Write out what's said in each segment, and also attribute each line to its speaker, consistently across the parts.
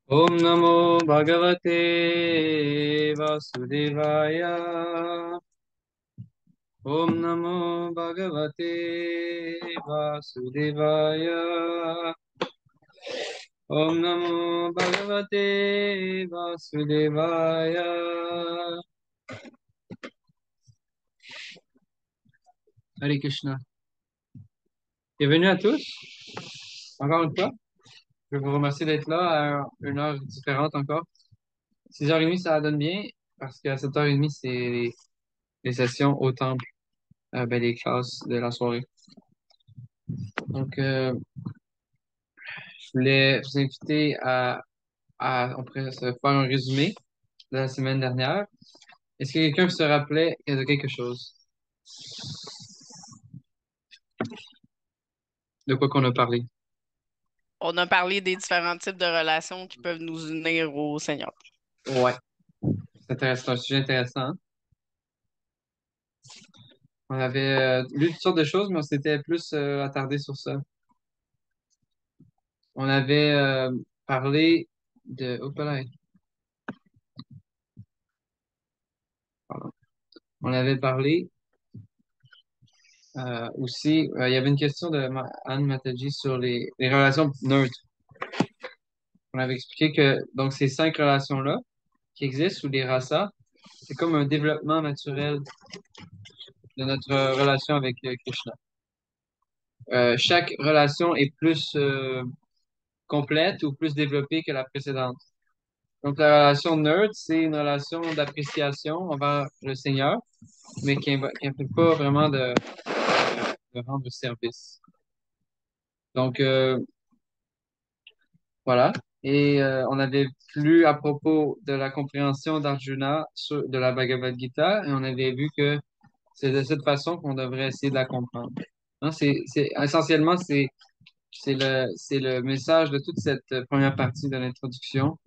Speaker 1: Om Namo Bhagavate Vasudevaya. Om Namo Bhagavate Vasudevaya. Om Namo Bhagavate Vasudevaya. Hare Krishna. Bienvenue à tous. Encore une fois, je vous remercie d'être là à une heure différente encore. 6h30, ça donne bien parce qu'à 7h30, c'est les sessions au temple, les classes de la soirée. Donc, je voulais vous inviter on pourrait se faire un résumé de la semaine dernière. Est-ce que quelqu'un se rappelait de quelque chose? De quoi qu'on a parlé?
Speaker 2: On a parlé des différents types de relations qui peuvent nous unir au Seigneur.
Speaker 1: Ouais, c'est intéressant, un sujet intéressant, hein? On avait lu toutes sortes de choses, mais on s'était plus attardé sur ça. On avait parlé de... Oh, pardon. On avait parlé aussi, il y avait une question de Anne Mataji sur les relations neutres. On avait expliqué que donc ces 5 relations-là qui existent, ou les rasas, c'est comme un développement naturel de notre relation avec Krishna. Chaque relation est plus complète ou plus développée que la précédente. Donc la relation nerd, c'est une relation d'appréciation envers le Seigneur, mais qui n'implique pas vraiment de rendre service. Donc voilà. Et on avait lu à propos de la compréhension d'Arjuna de la Bhagavad Gita, et on avait vu que c'est de cette façon qu'on devrait essayer de la comprendre. Hein, essentiellement, c'est le message de toute cette première partie de l'introduction,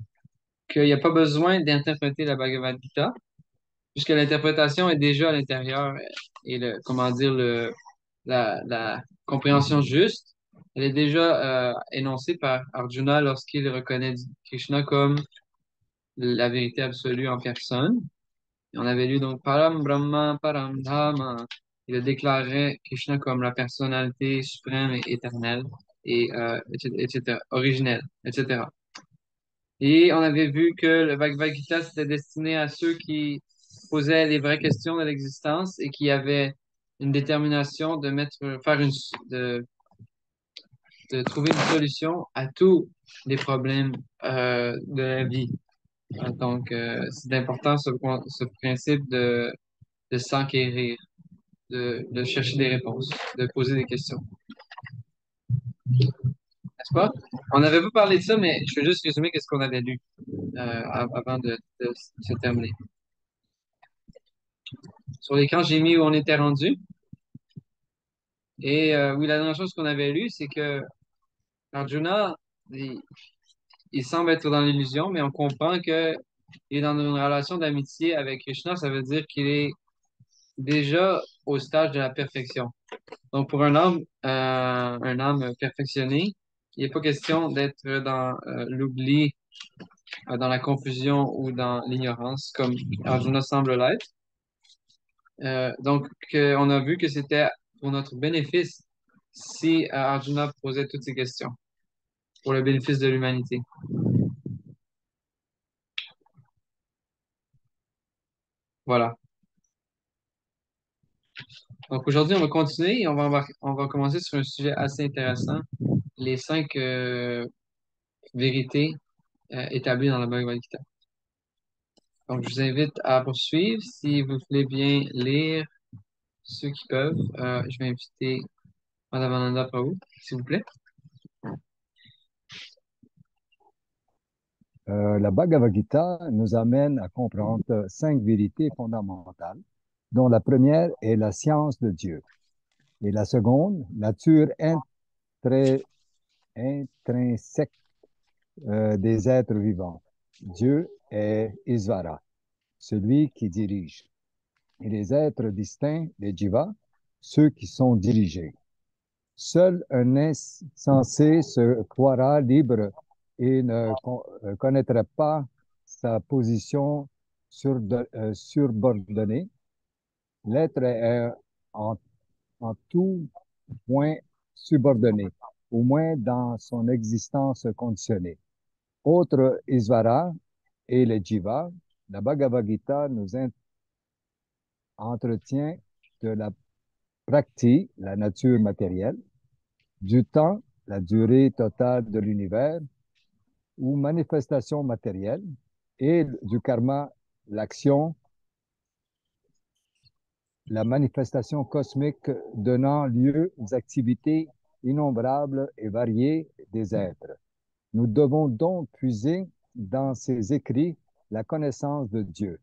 Speaker 1: qu'il n'y a pas besoin d'interpréter la Bhagavad Gita, puisque l'interprétation est déjà à l'intérieur et comment dire, la compréhension juste, elle est déjà énoncée par Arjuna lorsqu'il reconnaît Krishna comme la vérité absolue en personne. Et on avait lu donc Param Brahma Param Dhama. Il a déclaré Krishna comme la personnalité suprême et éternelle, et etc., originelle, etc. Et on avait vu que le Bhagavad Gita, c'était destiné à ceux qui posaient les vraies questions de l'existence et qui avaient une détermination de trouver une solution à tous les problèmes de la vie. Donc, c'est important ce principe de s'enquérir, de chercher des réponses, de poser des questions. N'est-ce pas? On n'avait pas parlé de ça, mais je vais juste résumer qu'est-ce qu'on avait lu avant de se terminer. Sur l'écran, j'ai mis où on était rendu. Et oui, la dernière chose qu'on avait lu, c'est que Arjuna, il semble être dans l'illusion, mais on comprend que il est dans une relation d'amitié avec Krishna. Ça veut dire qu'il est déjà au stade de la perfection. Donc, pour un âme perfectionnée, il n'est pas question d'être dans l'oubli, dans la confusion ou dans l'ignorance, comme Arjuna semble l'être. Donc, on a vu que c'était pour notre bénéfice si Arjuna posait toutes ces questions, pour le bénéfice de l'humanité. Voilà. Donc, aujourd'hui, on va continuer et on va commencer sur un sujet assez intéressant, les 5 vérités établies dans la Bhagavad Gita. Donc, je vous invite à poursuivre. Si vous voulez bien lire ceux qui peuvent, je vais inviter Madame Ananda Prabhu, s'il vous plaît.
Speaker 3: La Bhagavad Gita nous amène à comprendre 5 vérités fondamentales, dont la première est la science de Dieu, et la seconde, nature intrinsèque des êtres vivants. Dieu est Isvara, celui qui dirige, et les êtres distincts, les jivas, ceux qui sont dirigés. Seul un insensé se croira libre et ne connaîtrait pas sa position subordonnée. L'être est en, en tout point subordonné, au moins dans son existence conditionnée. Autre Isvara et le Jiva, la Bhagavad Gita nous entretient de la prakriti, la nature matérielle, du temps, la durée totale de l'univers, ou manifestation matérielle, et du karma, l'action, la manifestation cosmique donnant lieu aux activités innombrables et variées des êtres. Nous devons donc puiser dans ces écrits la connaissance de Dieu,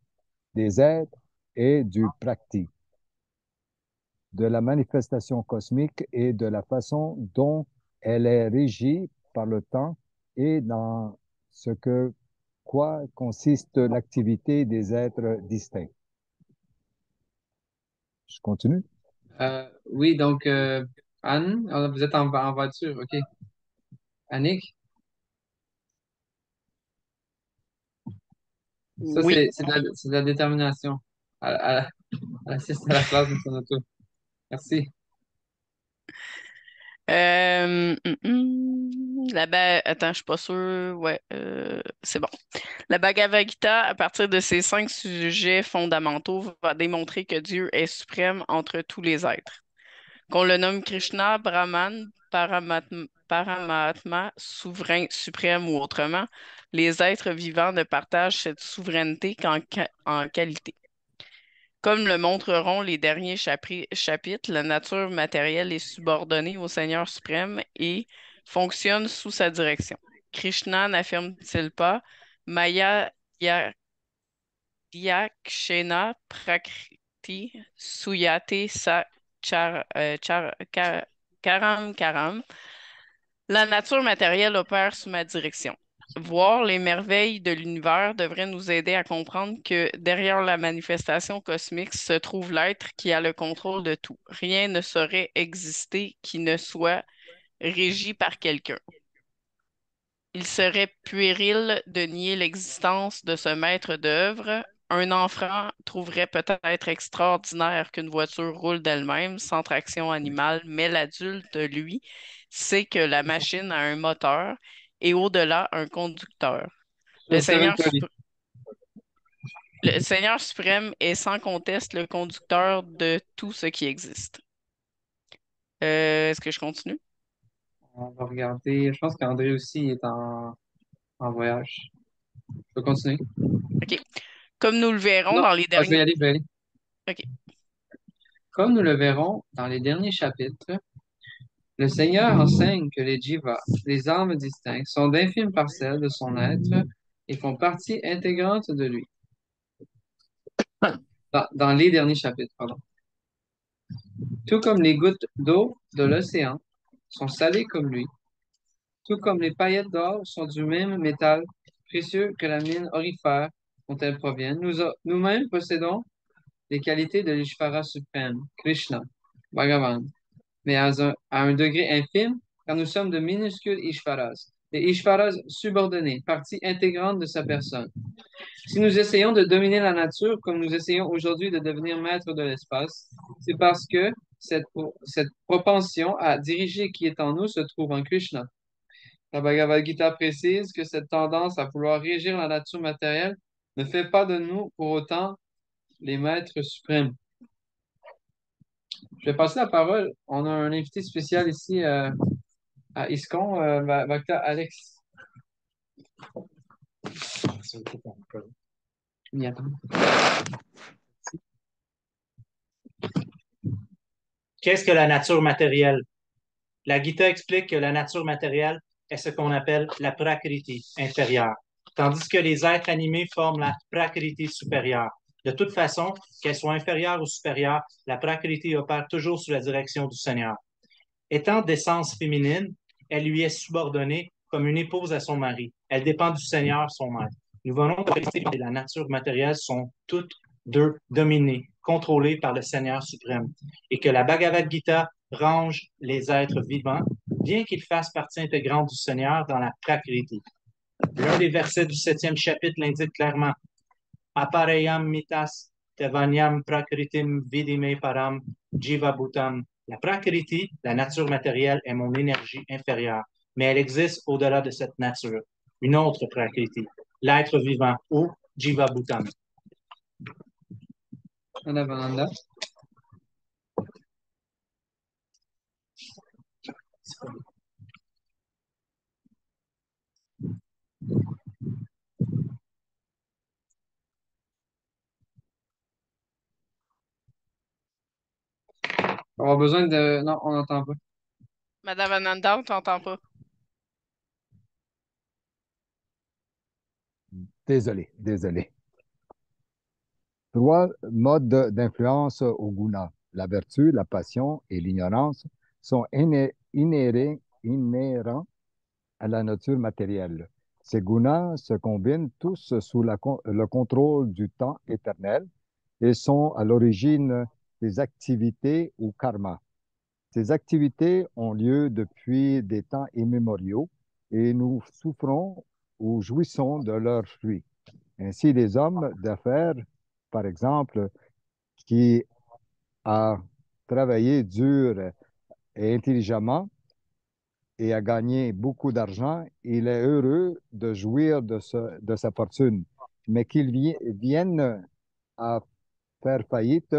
Speaker 3: des êtres et du prakriti, de la manifestation cosmique et de la façon dont elle est régie par le temps et dans ce que quoi consiste l'activité des êtres distincts. Je continue?
Speaker 1: Oui, donc, Anne, vous êtes en voiture, OK. Annick, ça,
Speaker 2: Oui.
Speaker 1: c'est de la détermination. Elle assiste à la classe de son auto. Merci.
Speaker 2: Attends, je suis pas sûre. Ouais, c'est bon. La Bhagavad Gita, à partir de ses 5 sujets fondamentaux, va démontrer que Dieu est suprême entre tous les êtres. Qu'on le nomme Krishna, Brahman, Paramatma, souverain suprême ou autrement, les êtres vivants ne partagent cette souveraineté qu'en qualité. Comme le montreront les derniers chapitres, la nature matérielle est subordonnée au Seigneur suprême et fonctionne sous sa direction. Krishna n'affirme-t-il pas Maya Yakshena Prakriti Suyate Sa Karam Karam. La nature matérielle opère sous ma direction. Voir les merveilles de l'univers devrait nous aider à comprendre que derrière la manifestation cosmique se trouve l'être qui a le contrôle de tout. Rien ne saurait exister qui ne soit régi par quelqu'un. Il serait puéril de nier l'existence de ce maître d'œuvre. Un enfant trouverait peut-être extraordinaire qu'une voiture roule d'elle-même sans traction animale, mais l'adulte, lui, sait que la machine a un moteur et au-delà un conducteur. Le
Speaker 1: Stephen
Speaker 2: Seigneur,
Speaker 1: Covey.
Speaker 2: le Seigneur suprême est sans conteste le conducteur de tout ce qui existe. Est-ce que je continue?
Speaker 1: On va regarder. Je pense qu'André aussi est en voyage. Je peux continuer?
Speaker 2: OK. Comme nous le verrons
Speaker 1: Non,
Speaker 2: dans les
Speaker 1: je vais y
Speaker 2: derniers...
Speaker 1: aller, je vais y aller.
Speaker 2: OK.
Speaker 1: Comme nous le verrons dans les derniers chapitres, le Seigneur enseigne que les jivas, les âmes distinctes, sont d'infimes parcelles de son être et font partie intégrante de lui. Dans les derniers chapitres, pardon. Tout comme les gouttes d'eau de l'océan sont salées comme lui, tout comme les paillettes d'or sont du même métal précieux que la mine aurifère dont elles proviennent, nous-mêmes possédons les qualités de l'Ishvara suprême, Krishna, Bhagavan, mais à un degré infime, car nous sommes de minuscules Ishvaras, des Ishvaras subordonnés, partie intégrante de sa personne. Si nous essayons de dominer la nature comme nous essayons aujourd'hui de devenir maîtres de l'espace, c'est parce que cette propension à diriger qui est en nous se trouve en Krishna. La Bhagavad Gita précise que cette tendance à vouloir régir la nature matérielle ne fait pas de nous pour autant les maîtres suprêmes. Je vais passer la parole. On a un invité spécial ici à ISCON, Bhakta Alex. Y attend.
Speaker 4: Qu'est-ce que la nature matérielle? La Gita explique que la nature matérielle est ce qu'on appelle la prakriti inférieure, tandis que les êtres animés forment la prakriti supérieure. De toute façon, qu'elle soit inférieure ou supérieure, la prakriti opère toujours sous la direction du Seigneur. Étant d'essence féminine, elle lui est subordonnée comme une épouse à son mari. Elle dépend du Seigneur, son maître. Nous venons de réaliser que la nature matérielle sont toutes deux dominées, contrôlées par le Seigneur suprême, et que la Bhagavad Gita range les êtres vivants, bien qu'ils fassent partie intégrante du Seigneur dans la Prakriti. L'un des versets du 7e chapitre l'indique clairement. Aparayam mitas tevanyam prakritim vidime param jiva bhutam. La prakriti, la nature matérielle, est mon énergie inférieure, mais elle existe au-delà de cette nature. Une autre prakriti, l'être vivant ou jiva bhutam.
Speaker 1: Anavananda. On aura besoin de... Non, on n'entend pas.
Speaker 2: Madame Ananda, on t'entend pas.
Speaker 3: Désolé. Trois modes d'influence au guna. La vertu, la passion et l'ignorance sont inhérents à la nature matérielle. Ces gunas se combinent tous sous le contrôle du temps éternel et sont à l'origine des activités ou karma. Ces activités ont lieu depuis des temps immémoriaux et nous souffrons ou jouissons de leurs fruits. Ainsi, les hommes d'affaires, par exemple, qui a travaillé dur et intelligemment et a gagné beaucoup d'argent, il est heureux de jouir de sa fortune. Mais qu'il vienne à faire faillite,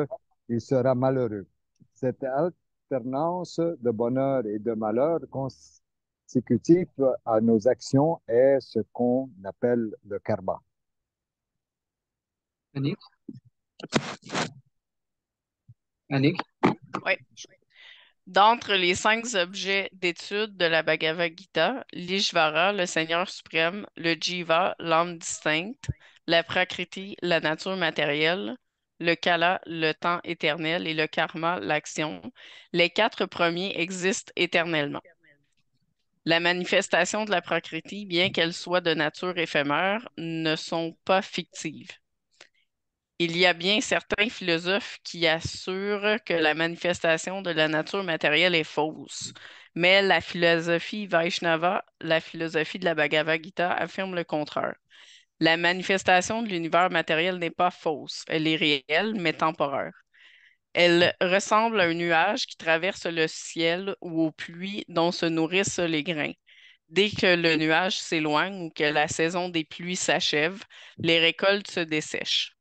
Speaker 3: il sera malheureux. Cette alternance de bonheur et de malheur consécutive à nos actions est ce qu'on appelle le karma.
Speaker 1: Annick? Annick?
Speaker 2: Oui. D'entre les 5 objets d'étude de la Bhagavad Gita, l'Ishvara, le Seigneur suprême, le Jiva, l'âme distincte, la Prakriti, la nature matérielle, le Kala, le temps éternel, et le Karma, l'action, les 4 premiers existent éternellement. La manifestation de la Prakriti, bien qu'elle soit de nature éphémère, ne sont pas fictives. Il y a bien certains philosophes qui assurent que la manifestation de la nature matérielle est fausse, mais la philosophie Vaishnava, la philosophie de la Bhagavad Gita, affirme le contraire. La manifestation de l'univers matériel n'est pas fausse, elle est réelle, mais temporaire. Elle ressemble à un nuage qui traverse le ciel ou aux pluies dont se nourrissent les grains. Dès que le nuage s'éloigne ou que la saison des pluies s'achève, les récoltes se dessèchent.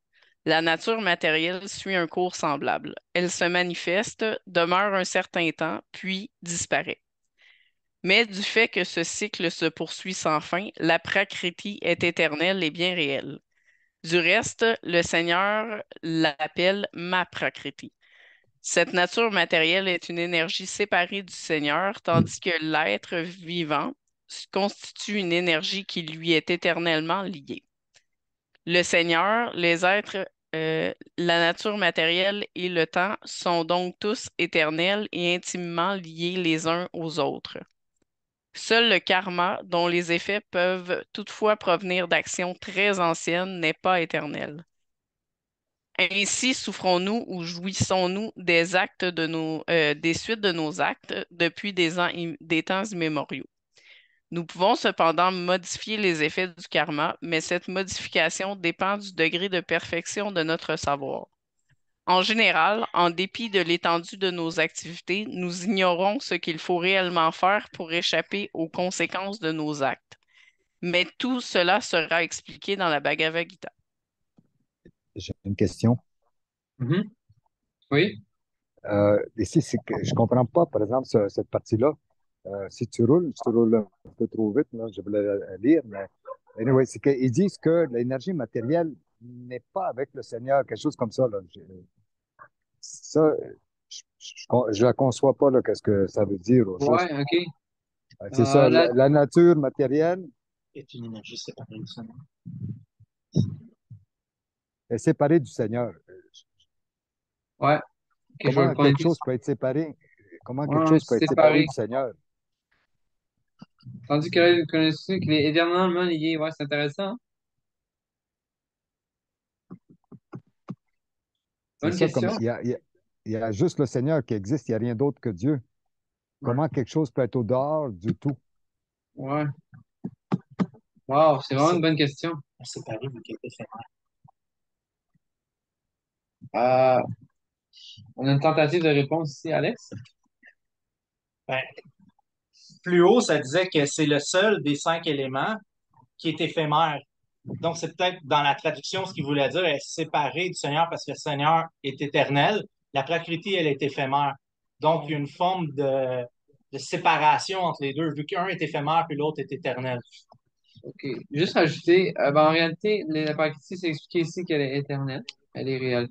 Speaker 2: La nature matérielle suit un cours semblable. Elle se manifeste, demeure un certain temps, puis disparaît. Mais du fait que ce cycle se poursuit sans fin, la prakriti est éternelle et bien réelle. Du reste, le Seigneur l'appelle ma prakriti. Cette nature matérielle est une énergie séparée du Seigneur, tandis que l'être vivant constitue une énergie qui lui est éternellement liée. Le Seigneur, les êtres, la nature matérielle et le temps sont donc tous éternels et intimement liés les uns aux autres. Seul le karma, dont les effets peuvent toutefois provenir d'actions très anciennes, n'est pas éternel. Ainsi souffrons-nous ou jouissons-nous des actes des suites de nos actes depuis des temps immémoriaux. Nous pouvons cependant modifier les effets du karma, mais cette modification dépend du degré de perfection de notre savoir. En général, en dépit de l'étendue de nos activités, nous ignorons ce qu'il faut réellement faire pour échapper aux conséquences de nos actes. Mais tout cela sera expliqué dans la Bhagavad Gita.
Speaker 3: J'ai une question.
Speaker 1: Mhm. Oui.
Speaker 3: Ici, c'est que je comprends pas, par exemple, cette partie-là. Si tu roules un peu trop vite, là, je voulais la lire, mais anyway, c'est qu'ils disent que l'énergie matérielle n'est pas avec le Seigneur, quelque chose comme ça. Là. Ça, je la conçois pas, là, qu'est-ce que ça veut dire au juste.
Speaker 1: Ouais, OK.
Speaker 3: C'est ça,
Speaker 1: Là,
Speaker 3: la nature matérielle
Speaker 4: Est une énergie séparée du Seigneur.
Speaker 3: est séparée du Seigneur.
Speaker 1: ouais, que je vais le
Speaker 3: Comment
Speaker 1: prendre
Speaker 3: quelque
Speaker 1: plus.
Speaker 3: chose peut être séparé? Comment quelque
Speaker 1: Ouais,
Speaker 3: chose peut être séparé
Speaker 1: séparé.
Speaker 3: du Seigneur?
Speaker 1: Tandis que là, vous connaissez qu'il est éternellement lié. Ouais, c'est intéressant, hein?
Speaker 3: C'est
Speaker 1: Bonne
Speaker 3: ça, comme
Speaker 1: question.
Speaker 3: il y a juste le Seigneur qui existe, il n'y a rien d'autre que Dieu.
Speaker 1: Ouais.
Speaker 3: Comment quelque chose peut être au dehors du tout?
Speaker 1: Ouais. Wow, c'est vraiment une bonne question.
Speaker 4: Séparé vu qu'il est éphémère.
Speaker 1: Euh, on a une tentative de réponse ici, Alex.
Speaker 4: Ben, plus haut, ça disait que c'est le seul des 5 éléments qui est éphémère. Donc, c'est peut-être dans la traduction ce qu'il voulait dire, est séparé du Seigneur parce que le Seigneur est éternel. La Prakriti, elle est éphémère. Donc, il y a une forme de séparation entre les deux, vu qu'un est éphémère puis l'autre est éternel.
Speaker 1: OK. Juste rajouter, ben, en réalité, la prakriti, c'est expliqué ici qu'elle est éternelle. Elle est réelle.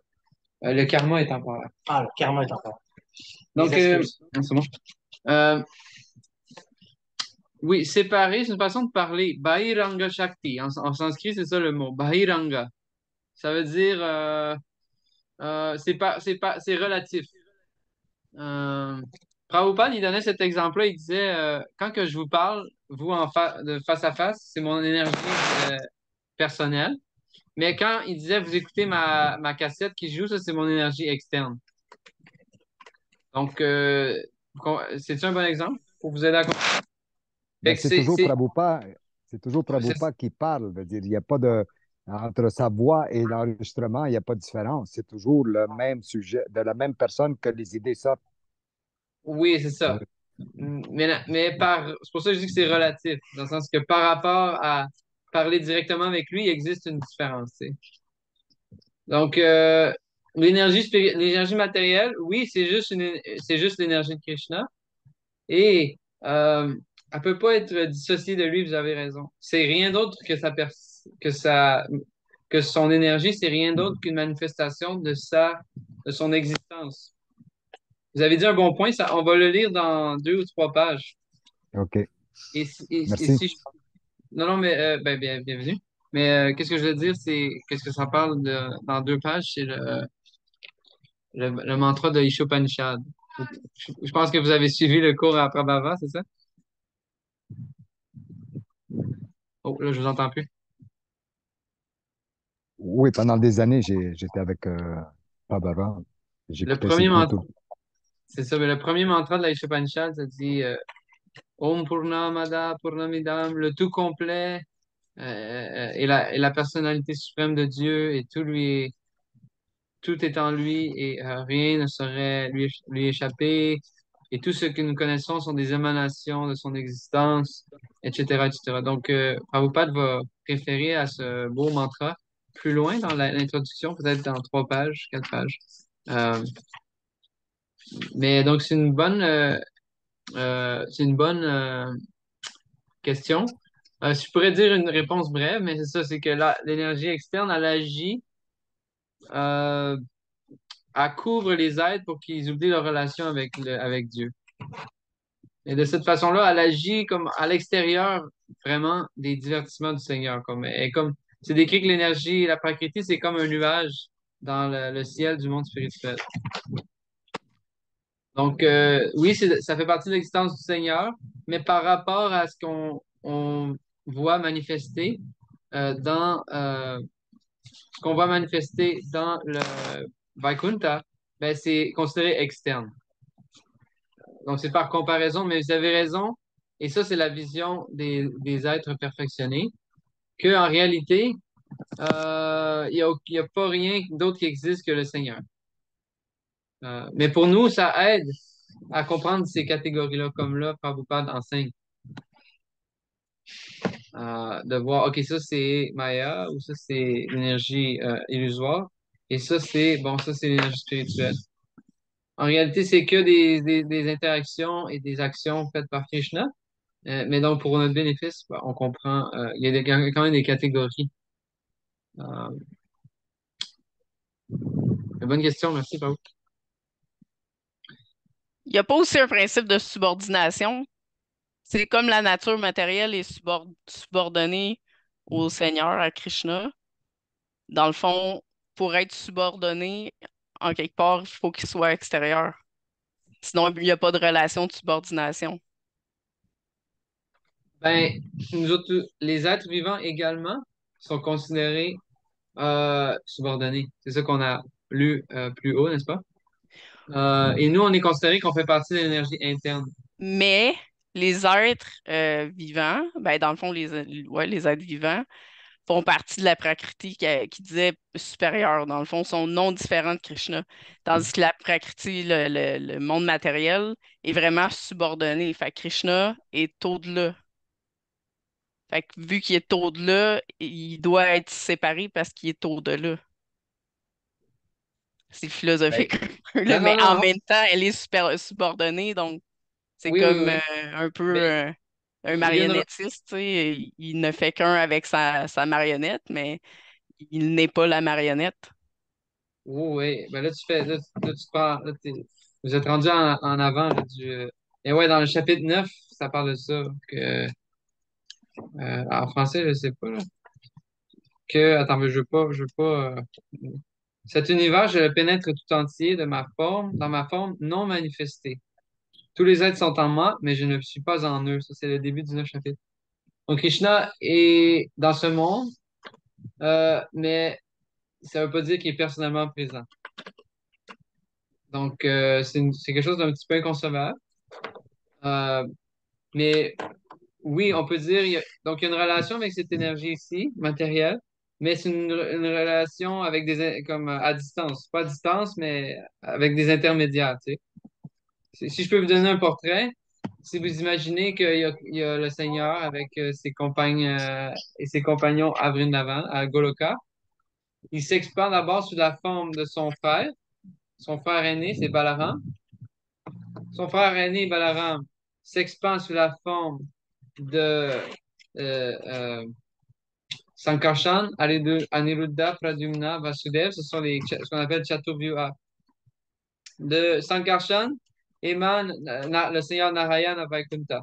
Speaker 1: Le karma est temporaire.
Speaker 4: Ah, le karma est encore.
Speaker 1: Donc,
Speaker 4: Mes excuses.
Speaker 1: c'est bon. Euh, oui, séparer, c'est une façon de parler. Bahiranga Shakti. En sanskrit, c'est ça le mot. Bahiranga. Ça veut dire, c'est relatif. Euh, Prabhupada, il donnait cet exemple-là. Il disait, quand que je vous parle, vous de face à face, c'est mon énergie euh, personnelle. Mais quand il disait, vous écoutez ma cassette qui joue, ça, c'est mon énergie externe. Donc, c'est un bon exemple pour vous aider à comprendre. Fait
Speaker 3: Ben,
Speaker 1: que
Speaker 3: c'est toujours
Speaker 1: c'est-
Speaker 3: Prabhupada qui parle. Veut dire, il n'y a pas de, entre sa voix et l'enregistrement, il n'y a pas de différence. C'est toujours le même sujet, de la même personne que les idées sortent.
Speaker 1: oui, c'est ça.
Speaker 3: Oui.
Speaker 1: C'est pour ça que je dis que c'est relatif, dans le sens que par rapport à parler directement avec lui, il existe une différence, tu sais. Donc, l'énergie matérielle, oui, c'est juste l'énergie de Krishna. Et elle peut pas être dissociée de lui, vous avez raison. C'est rien d'autre que son énergie, c'est rien d'autre qu'une manifestation de son existence. Vous avez dit un bon point, ça, on va le lire dans 2 ou 3 pages.
Speaker 3: OK.
Speaker 1: Et
Speaker 3: Merci.
Speaker 1: si je... Non, non, mais bienvenue. Mais qu'est-ce que je veux dire, qu'est-ce que ça parle dans 2 pages, c'est le mantra de Ishopanishad. Je pense que vous avez suivi le cours à Prabhava, c'est ça? Oh, là, je vous entends plus.
Speaker 3: Oui, pendant des années, j'étais avec Prabhupada.
Speaker 1: Le
Speaker 3: J'écoutais ses
Speaker 1: premier
Speaker 3: cours
Speaker 1: mantra,
Speaker 3: tout.
Speaker 1: c'est ça, mais le premier mantra de la Ishopanishad, ça dit Om Purnamada Purnamidam, le tout complet, et la personnalité suprême de Dieu, et tout est en lui, et rien ne saurait lui échapper, et tout ce que nous connaissons sont des émanations de son existence, etc., etc. Donc, Prabhupada va référer à ce beau mantra plus loin dans l'introduction, peut-être dans 3 pages, 4 pages. Euh, mais donc, c'est une bonne question. Si je pourrais dire une réponse brève, mais c'est ça, c'est que l'énergie externe, elle agit, euh, elle couvre les êtres pour qu'ils oublient leur relation avec Dieu. Et de cette façon-là, elle agit comme à l'extérieur vraiment des divertissements du Seigneur. C'est décrit que l'énergie, la prakriti, c'est comme un nuage dans le ciel du monde spirituel. Donc, oui, ça fait partie de l'existence du Seigneur, mais par rapport à ce qu'on voit manifester ce qu'on voit manifester dans le Vaikuntha, ben, c'est considéré externe. Donc, c'est par comparaison, mais vous avez raison, et ça, c'est la vision des êtres perfectionnés, qu'en réalité, il y a pas rien d'autre qui existe que le Seigneur. Mais pour nous, ça aide à comprendre ces catégories-là, comme là, Prabhupada enseigne. De voir, OK, ça c'est Maya, ou ça c'est l'énergie illusoire, et ça c'est l'énergie spirituelle. En réalité, c'est que des interactions et des actions faites par Krishna, mais donc pour notre bénéfice, ben, on comprend, il y a quand même des catégories. Euh, bonne question, merci, Pablo.
Speaker 2: Il n'y a pas aussi un principe de subordination. C'est comme la nature matérielle est subordonnée au Seigneur, à Krishna. Dans le fond, pour être subordonné, en quelque part, il faut qu'il soit extérieur. Sinon, il n'y a pas de relation de subordination.
Speaker 1: Ben, nous autres, les êtres vivants également sont considérés subordonnés. C'est ça qu'on a lu plus haut, n'est-ce pas? Et nous, on est considéré qu'on fait partie de l'énergie interne.
Speaker 2: Mais Les êtres vivants, ben, dans le fond, ouais, les êtres vivants font partie de la Prakriti qui disait supérieure. Dans le fond, sont non différents de Krishna. Tandis que la Prakriti, le monde matériel, est vraiment subordonné. Fait que Krishna est au-delà. Fait que vu qu'il est au-delà, il doit être séparé parce qu'il est au-delà. C'est
Speaker 1: Ben,
Speaker 2: philosophique un peu, là,
Speaker 1: non,
Speaker 2: mais
Speaker 1: non,
Speaker 2: en
Speaker 1: non.
Speaker 2: même temps, elle est subordonnée, donc c'est
Speaker 1: Oui, oui,
Speaker 2: comme
Speaker 1: oui.
Speaker 2: un peu
Speaker 1: Mais
Speaker 2: un
Speaker 1: il y a une...
Speaker 2: marionnettiste, tu sais. Il ne fait qu'un avec sa marionnette, mais il n'est pas la marionnette.
Speaker 1: Oui, oui. Ben là, tu fais... Là, tu prends... Vous êtes rendu en avant là, du... Et ouais, dans le chapitre 9 ça parle de ça. Que, en français, je sais pas, là. Que... Attends, mais je veux pas... Cet univers, je le pénètre tout entier de ma forme, dans ma forme non manifestée. Tous les êtres sont en moi, mais je ne suis pas en eux. Ça, c'est le début du 9 chapitre. Donc, Krishna est dans ce monde, mais ça veut pas dire qu'il est personnellement présent. Donc, c'est quelque chose d'un petit peu inconcevable. Euh, mais oui, on peut dire, donc il y a une relation avec cette énergie ici, matérielle, mais c'est une relation avec comme à distance. Pas à distance, mais avec des intermédiaires, tu sais. Si je peux vous donner un portrait, si vous imaginez qu'il y a le Seigneur avec ses compagnes et ses compagnons à Vrindavan, à Goloka, il s'expand d'abord sous la forme de son frère. Son frère aîné, c'est Balaram. Son frère aîné, Balaram, s'expand sous la forme de euh, Sankarshan, Aniruddha, Pradyumna, Vasudev. Ce sont ce qu'on appelle Chaturvyuha. De Sankarshan émane le Seigneur Narayana Vaikuntha.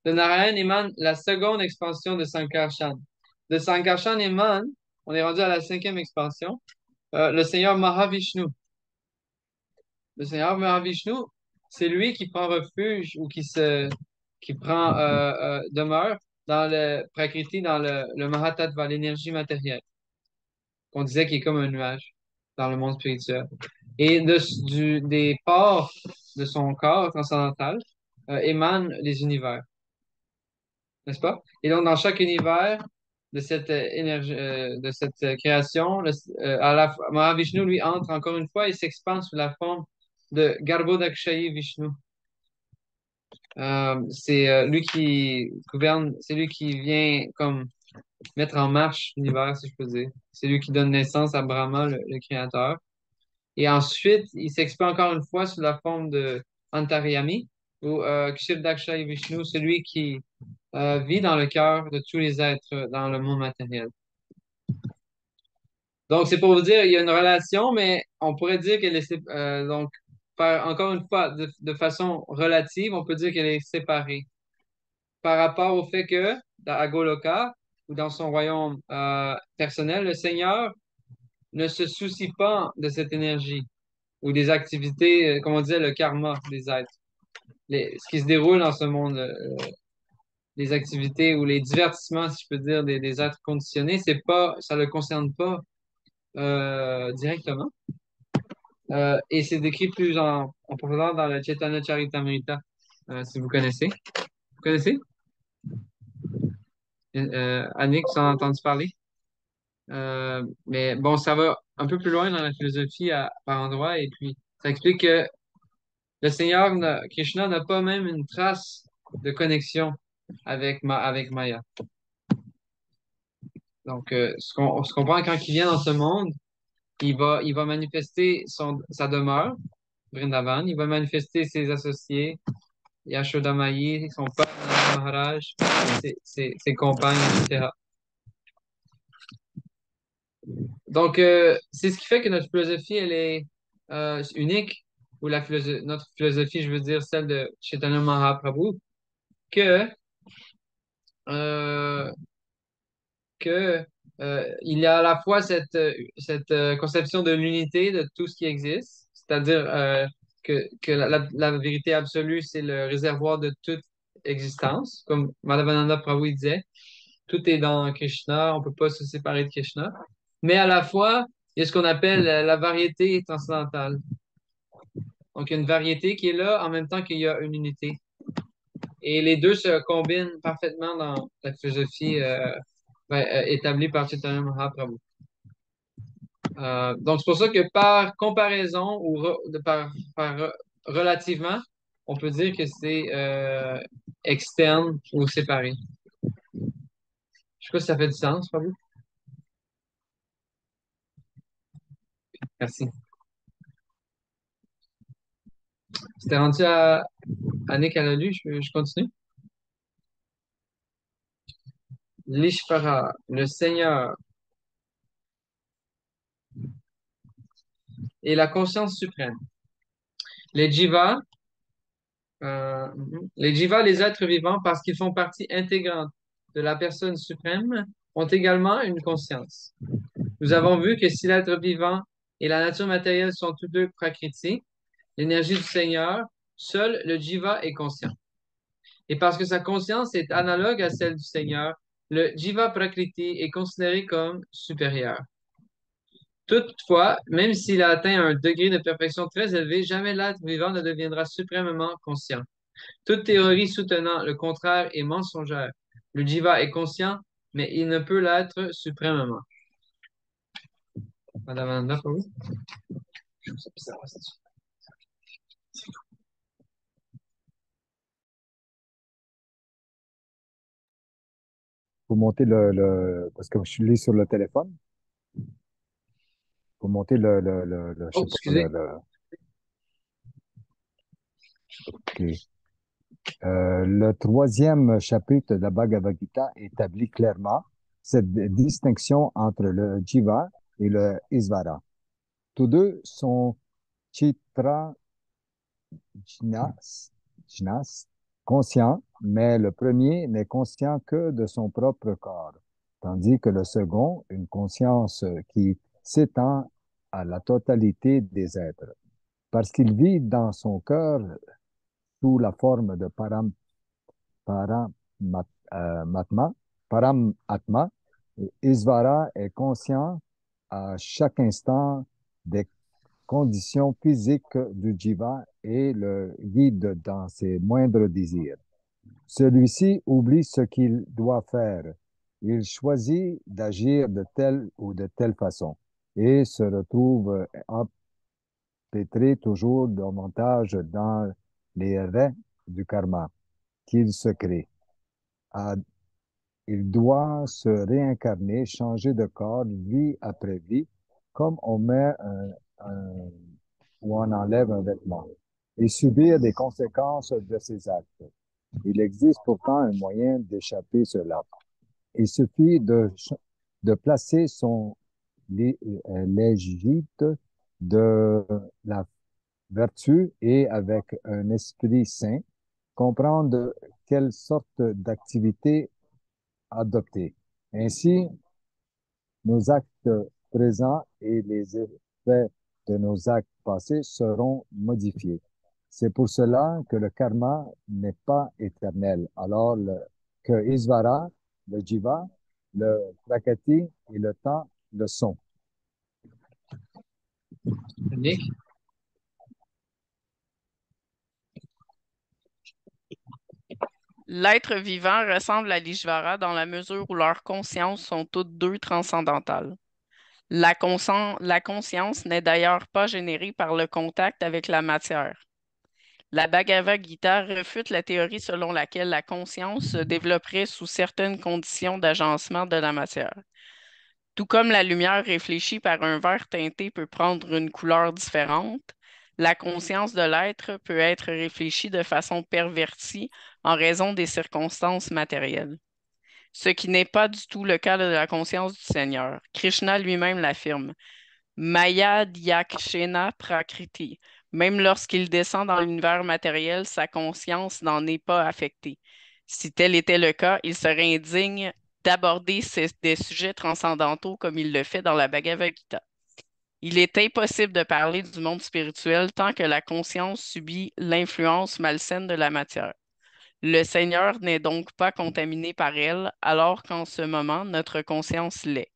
Speaker 1: De Narayan émane la seconde expansion de Sankarshan. De Sankarshan émane, on est rendu à la cinquième expansion, le Seigneur Mahavishnu. Le Seigneur Mahavishnu, c'est lui qui prend refuge ou qui prend demeure dans le Prakriti, dans le Mahatattva, l'énergie matérielle, qu'on disait qui est comme un nuage dans le monde spirituel. Et des pores de son corps transcendantal émanent les univers, n'est-ce pas? Et donc, dans chaque univers de cette énergie, de cette création, Mahavishnu, lui, entre encore une fois et s'expande sous la forme de Garbhodakshayi Vishnu. C'est lui qui gouverne, c'est lui qui vient comme mettre en marche l'univers, si je peux dire. C'est lui qui donne naissance à Brahma, le créateur. Et ensuite, il s'exprime encore une fois sous la forme de Antaryami, ou Kshirdakshai Vishnu, celui qui vit dans le cœur de tous les êtres dans le monde matériel. Donc, c'est pour vous dire, il y a une relation, mais on pourrait dire qu'elle est, donc, encore une fois, de façon relative, on peut dire qu'elle est séparée par rapport au fait que, à Goloka, ou dans son royaume personnel, le Seigneur ne se soucie pas de cette énergie ou des activités, comme on disait, le karma des êtres. Ce qui se déroule dans ce monde, les activités ou les divertissements, si je peux dire, des êtres conditionnés, ça ne le concerne pas directement. Et c'est décrit plus en profondeur dans le Chaitanya Charitamrita, si vous connaissez. Vous connaissez? Annick, vous en avez entendu parler? Mais bon, ça va un peu plus loin dans la philosophie par endroit, et puis ça explique que le Seigneur Krishna n'a pas même une trace de connexion avec Maya. Donc, on se comprend quand il vient dans ce monde, il va manifester sa demeure, Vrindavan, il va manifester ses associés, Yashoda Mayi, son père, Nanda Maharaj, ses compagnes, etc. Donc, c'est ce qui fait que notre philosophie, elle est unique, ou notre philosophie, je veux dire, celle de Chaitanya Mahaprabhu, que, euh, que il y a à la fois cette conception de l'unité de tout ce qui existe, c'est-à-dire que la vérité absolue, c'est le réservoir de toute existence, comme Madhavananda Prabhu il disait, tout est dans Krishna, on peut pas se séparer de Krishna. Mais à la fois, il y a ce qu'on appelle la variété transcendantale. Donc, il y a une variété qui est là en même temps qu'il y a une unité. Et les deux se combinent parfaitement dans la philosophie établie par Chaitanya Mahaprabhu. Donc, c'est pour ça que par comparaison ou relativement, on peut dire que c'est externe ou séparé. Je sais pas si ça fait du sens, Prabhu. Merci. C'était rendu à Annick à la lu, je continue. L'Ishvara, le Seigneur et la conscience suprême. Les jivas, les êtres vivants, parce qu'ils font partie intégrante de la personne suprême, ont également une conscience. Nous avons vu que si l'être vivant et la nature matérielle sont tous deux prakriti, l'énergie du Seigneur, seul le jiva est conscient. Et parce que sa conscience est analogue à celle du Seigneur, le jiva prakriti est considéré comme supérieur. Toutefois, même s'il a atteint un degré de perfection très élevé, jamais l'être vivant ne deviendra suprêmement conscient. Toute théorie soutenant le contraire est mensongère. Le jiva est conscient, mais il ne peut l'être suprêmement. Madame Anna, pour vous? Je trouve ça bizarre, ça.
Speaker 3: Vous montez parce que je lis sur le téléphone. Vous montez je
Speaker 1: Oh,
Speaker 3: sais pas,
Speaker 1: excusez.
Speaker 3: OK. Le troisième chapitre de la Bhagavad Gita établit clairement cette distinction entre le jiva et le isvara. Tous deux sont chitra jnas, conscients, mais le premier n'est conscient que de son propre corps, tandis que le second, une conscience qui s'étend à la totalité des êtres. Parce qu'il vit dans son cœur sous la forme de Paramatma, Paramatma, Isvara est conscient à chaque instant des conditions physiques du jiva et le guide dans ses moindres désirs. Celui-ci oublie ce qu'il doit faire. Il choisit d'agir de telle ou de telle façon et se retrouve empêtré toujours davantage dans les raies du karma qu'il se crée. Il doit se réincarner, changer de corps vie après vie, comme on met ou on enlève un vêtement, et subir les conséquences de ses actes. Il existe pourtant un moyen d'échapper cela. Il suffit de placer son légite de la vertu et avec un esprit saint, comprendre quelle sorte d'activité adopter. Ainsi, nos actes présents et les effets de nos actes passés seront modifiés. C'est pour cela que le karma n'est pas éternel, alors que Isvara, le Jiva, le Prakriti et le temps le sont.
Speaker 1: Nick?
Speaker 2: L'être vivant ressemble à l'Ishvara dans la mesure où leurs consciences sont toutes deux transcendantales. La conscience n'est d'ailleurs pas générée par le contact avec la matière. La Bhagavad Gita refute la théorie selon laquelle la conscience se développerait sous certaines conditions d'agencement de la matière. Tout comme la lumière réfléchie par un verre teinté peut prendre une couleur différente, la conscience de l'être peut être réfléchie de façon pervertie en raison des circonstances matérielles. Ce qui n'est pas du tout le cas de la conscience du Seigneur. Krishna lui-même l'affirme. Maya Dyakshena Prakriti. Même lorsqu'il descend dans l'univers matériel, sa conscience n'en est pas affectée. Si tel était le cas, il serait indigne d'aborder des sujets transcendantaux comme il le fait dans la Bhagavad Gita. Il est impossible de parler du monde spirituel tant que la conscience subit l'influence malsaine de la matière. Le Seigneur n'est donc pas contaminé par elle, alors qu'en ce moment, notre conscience l'est.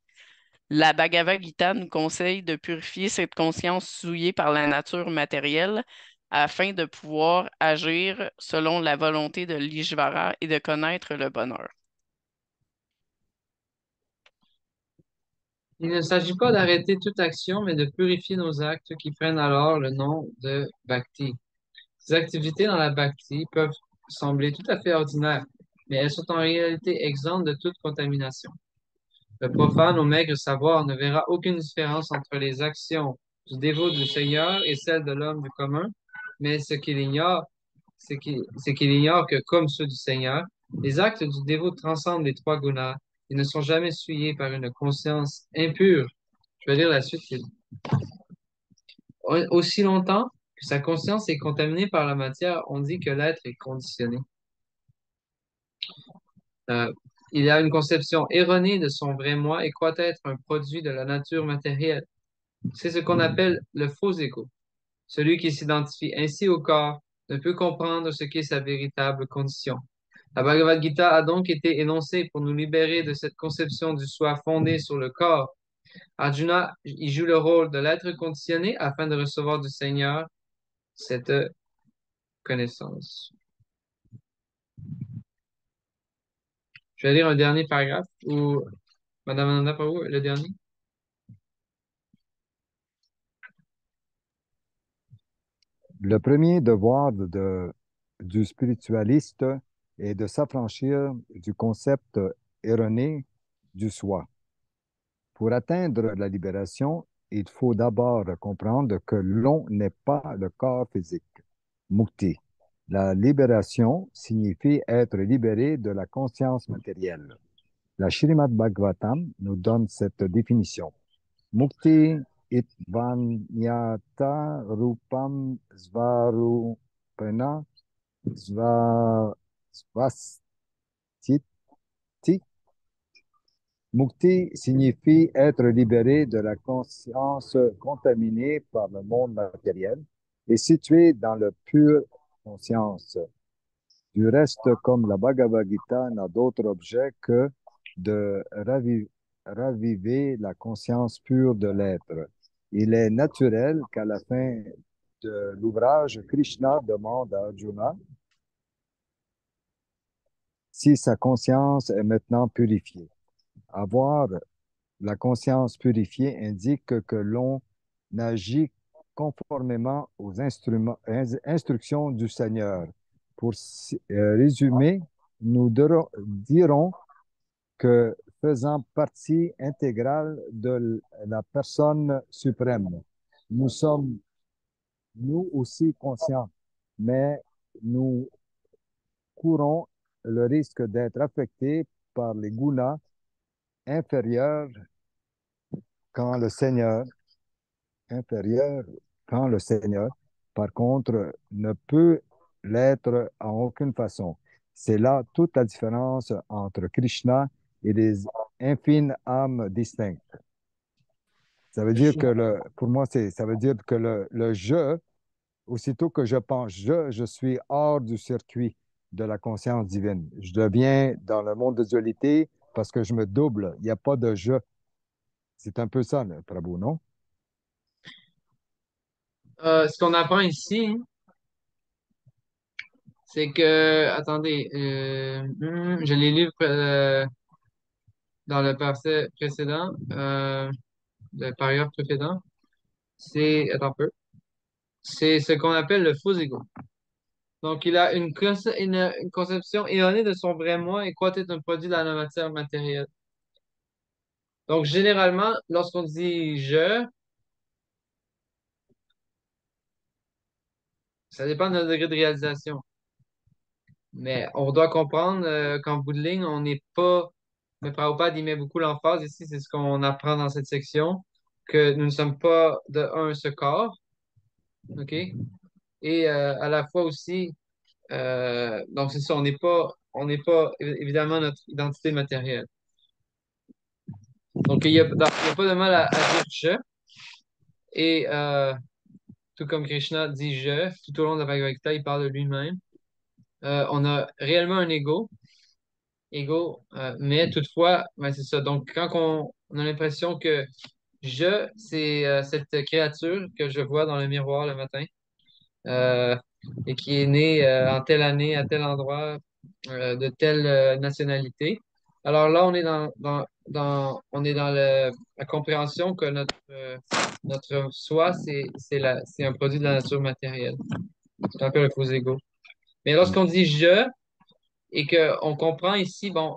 Speaker 2: La Bhagavad Gita nous conseille de purifier cette conscience souillée par la nature matérielle afin de pouvoir agir selon la volonté de l'Ishvara et de connaître le bonheur.
Speaker 1: Il ne s'agit pas d'arrêter toute action, mais de purifier nos actes qui prennent alors le nom de bhakti. Ces activités dans la bhakti peuvent sembler tout à fait ordinaires, mais elles sont en réalité exemptes de toute contamination. Le profane au maigre savoir ne verra aucune différence entre les actions du dévot du Seigneur et celles de l'homme du commun, mais ce qu'il ignore, c'est qu'il ignore que, comme ceux du Seigneur, les actes du dévot transcendent les trois gunas et ne sont jamais souillés par une conscience impure. Je vais lire la suite. Aussi longtemps que sa conscience est contaminée par la matière, on dit que l'être est conditionné. Euh, il a une conception erronée de son vrai moi et croit être un produit de la nature matérielle. C'est ce qu'on appelle le faux ego. Celui qui s'identifie ainsi au corps ne peut comprendre ce qu'est sa véritable condition. La Bhagavad Gita a donc été énoncée pour nous libérer de cette conception du soi fondée sur le corps. Arjuna y joue le rôle de l'être conditionné afin de recevoir du Seigneur cette connaissance. Je vais lire un dernier paragraphe ou Madame Ananda Prabhu, le dernier.
Speaker 3: Le premier devoir du spiritualiste est de s'affranchir du concept erroné du soi. Pour atteindre la libération, il faut d'abord comprendre que l'on n'est pas le corps physique. Mukti. La libération signifie être libéré de la conscience matérielle. La Srimad Bhagavatam nous donne cette définition. Mukti itvanyata rupam svarupena svastiti. Mukti signifie être libéré de la conscience contaminée par le monde matériel et situé dans le pure conscience. Du reste, comme la Bhagavad Gita n'a d'autre objet que de raviver la conscience pure de l'être. Il est naturel qu'à la fin de l'ouvrage, Krishna demande à Arjuna si sa conscience est maintenant purifiée. Avoir la conscience purifiée indique que l'on agit conformément aux instructions du Seigneur. Pour résumer, nous dirons que faisant partie intégrale de la personne suprême, nous sommes nous aussi conscients, mais nous courons le risque d'être affectés par les gunas inférieurs quand le Seigneur, inférieur quand le Seigneur, par contre, ne peut l'être en aucune façon. C'est là toute la différence entre Krishna et les infimes âmes distinctes. Ça veut dire que pour moi, ça veut dire que le je, aussitôt que je pense je suis hors du circuit de la conscience divine. Je deviens dans le monde de dualité parce que je me double. Il n'y a pas de je. C'est un peu ça, là, Prabhu, non?
Speaker 1: Ce qu'on apprend ici, c'est que, attendez, je l'ai lu dans le verset précédent, le paragraphe précédent. Attends un peu, c'est ce qu'on appelle le faux ego. Donc, il a une conception erronée de son vrai moi et croit être un produit de la matière matérielle. Donc, généralement, lorsqu'on dit je, ça dépend de notre degré de réalisation. Mais on doit comprendre qu'en bout de ligne, on n'est pas. Mais Prabhupada, il met beaucoup l'emphase ici, c'est ce qu'on apprend dans cette section, que nous ne sommes pas de un ce corps, OK? Et à la fois aussi, donc c'est ça, on n'est pas évidemment notre identité matérielle. Donc il y a pas de mal à dire je, et tout comme Krishna dit je, tout au long de la Bhagavad Gita, il parle de lui-même. On a réellement un ego, mais toutefois, ben, c'est ça. Donc, quand on a l'impression que c'est cette créature que je vois dans le miroir le matin, euh, et qui est né en telle année, à tel endroit, de telle nationalité. Alors là, on est on est dans la compréhension que notre soi, c'est un produit de la nature matérielle. C'est un peu le faux ego. Mais lorsqu'on dit je et qu'on comprend ici, bon,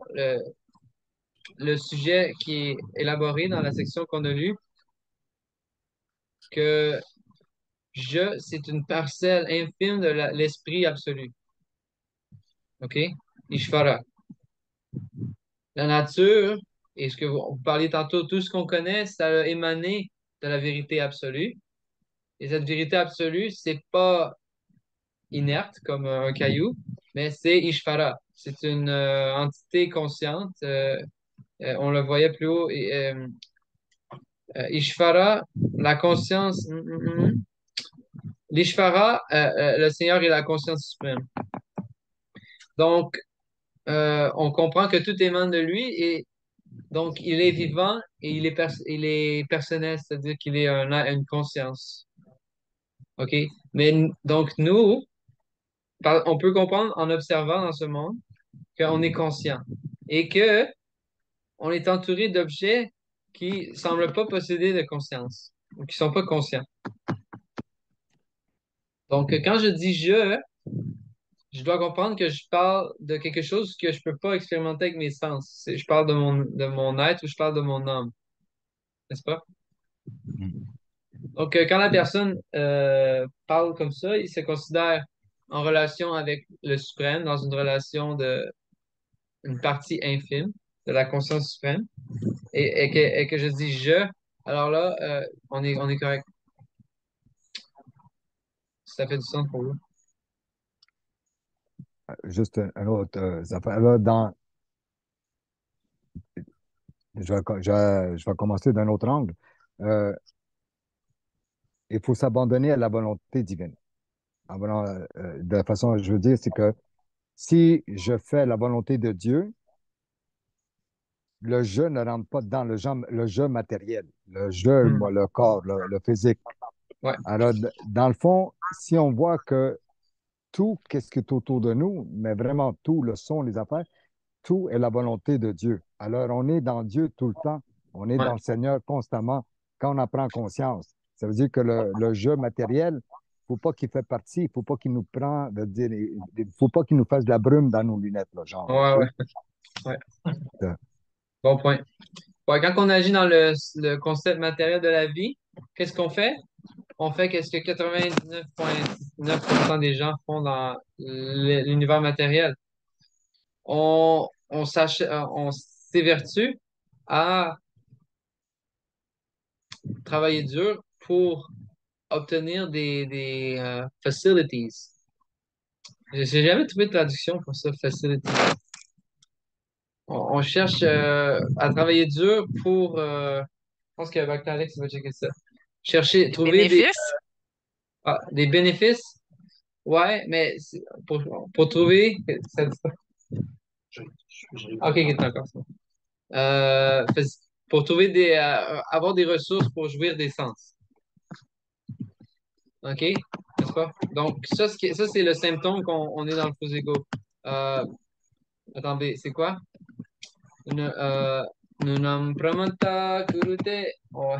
Speaker 1: le sujet qui est élaboré dans la section qu'on a lue, que je, c'est une parcelle infime de l'esprit absolu. OK? Ishvara. La nature, et ce que vous parliez tantôt, tout ce qu'on connaît, ça a émané de la vérité absolue. Et cette vérité absolue, c'est pas inerte comme un caillou, mais c'est Ishvara. C'est une entité consciente. On le voyait plus haut. Ishvara, la conscience. L'Ishvara, le Seigneur est la conscience suprême. Donc, on comprend que tout émane de lui et donc il est vivant et il est personnel, c'est-à-dire qu'il est une conscience. OK? Mais donc, nous, on peut comprendre en observant dans ce monde qu'on est conscient et que on est entouré d'objets qui semblent pas posséder de conscience ou qui sont pas conscients. Donc, quand je dis je dois comprendre que je parle de quelque chose que je peux pas expérimenter avec mes sens. Je parle de mon être ou je parle de mon âme, n'est-ce pas? Donc, quand la personne parle comme ça, il se considère en relation avec le suprême, dans une relation de une partie infime de la conscience suprême, et que je dis je, alors là, on est correct. Ça fait du sens pour vous.
Speaker 3: Juste un autre affaire. Là, je vais commencer d'un autre angle. Euh, il faut s'abandonner à la volonté divine. De la façon, je veux dire, c'est que si je fais la volonté de Dieu, le je ne rentre pas dans le je matériel, le je,
Speaker 1: Hmm.
Speaker 3: le corps, le physique.
Speaker 1: Ouais,
Speaker 3: Alors, dans le fond, si on voit que tout, qu'est-ce qui est autour de nous, mais vraiment tout, le son, les affaires, tout est la volonté de Dieu. Alors, on est dans Dieu tout le temps. On est
Speaker 1: ouais,
Speaker 3: dans le Seigneur constamment quand on en prend conscience. Ça veut dire que le jeu matériel, il ne faut pas qu'il fait partie, il ne faut pas qu'il nous prend, il faut pas qu'il nous fasse de la brume dans nos lunettes, là, genre.
Speaker 1: ouais,
Speaker 3: Tu
Speaker 1: ouais, ouais.
Speaker 3: sais.
Speaker 1: Bon point. Ouais, quand on agit dans le concept matériel de la vie, qu'est-ce qu'on fait? On fait qu'est-ce que 99,9% des gens font dans l'univers matériel. On s'évertue à travailler dur pour obtenir des facilities. J'ai jamais trouvé de traduction pour ça, facilities. On cherche à travailler dur pour, je pense que Alex va checker ça. Chercher, trouver
Speaker 2: Bénéfice?
Speaker 1: des bénéfices. Ouais, mais pour trouver, ça dit pas. Ok, ok, d'accord. C'est bon. Pour trouver avoir des ressources pour jouir des sens. OK? N'est-ce pas? Donc, ça c'est le symptôme qu'on est dans le faux ego. Euh, attendez, c'est quoi? Nunam pramanta kurute. Oh,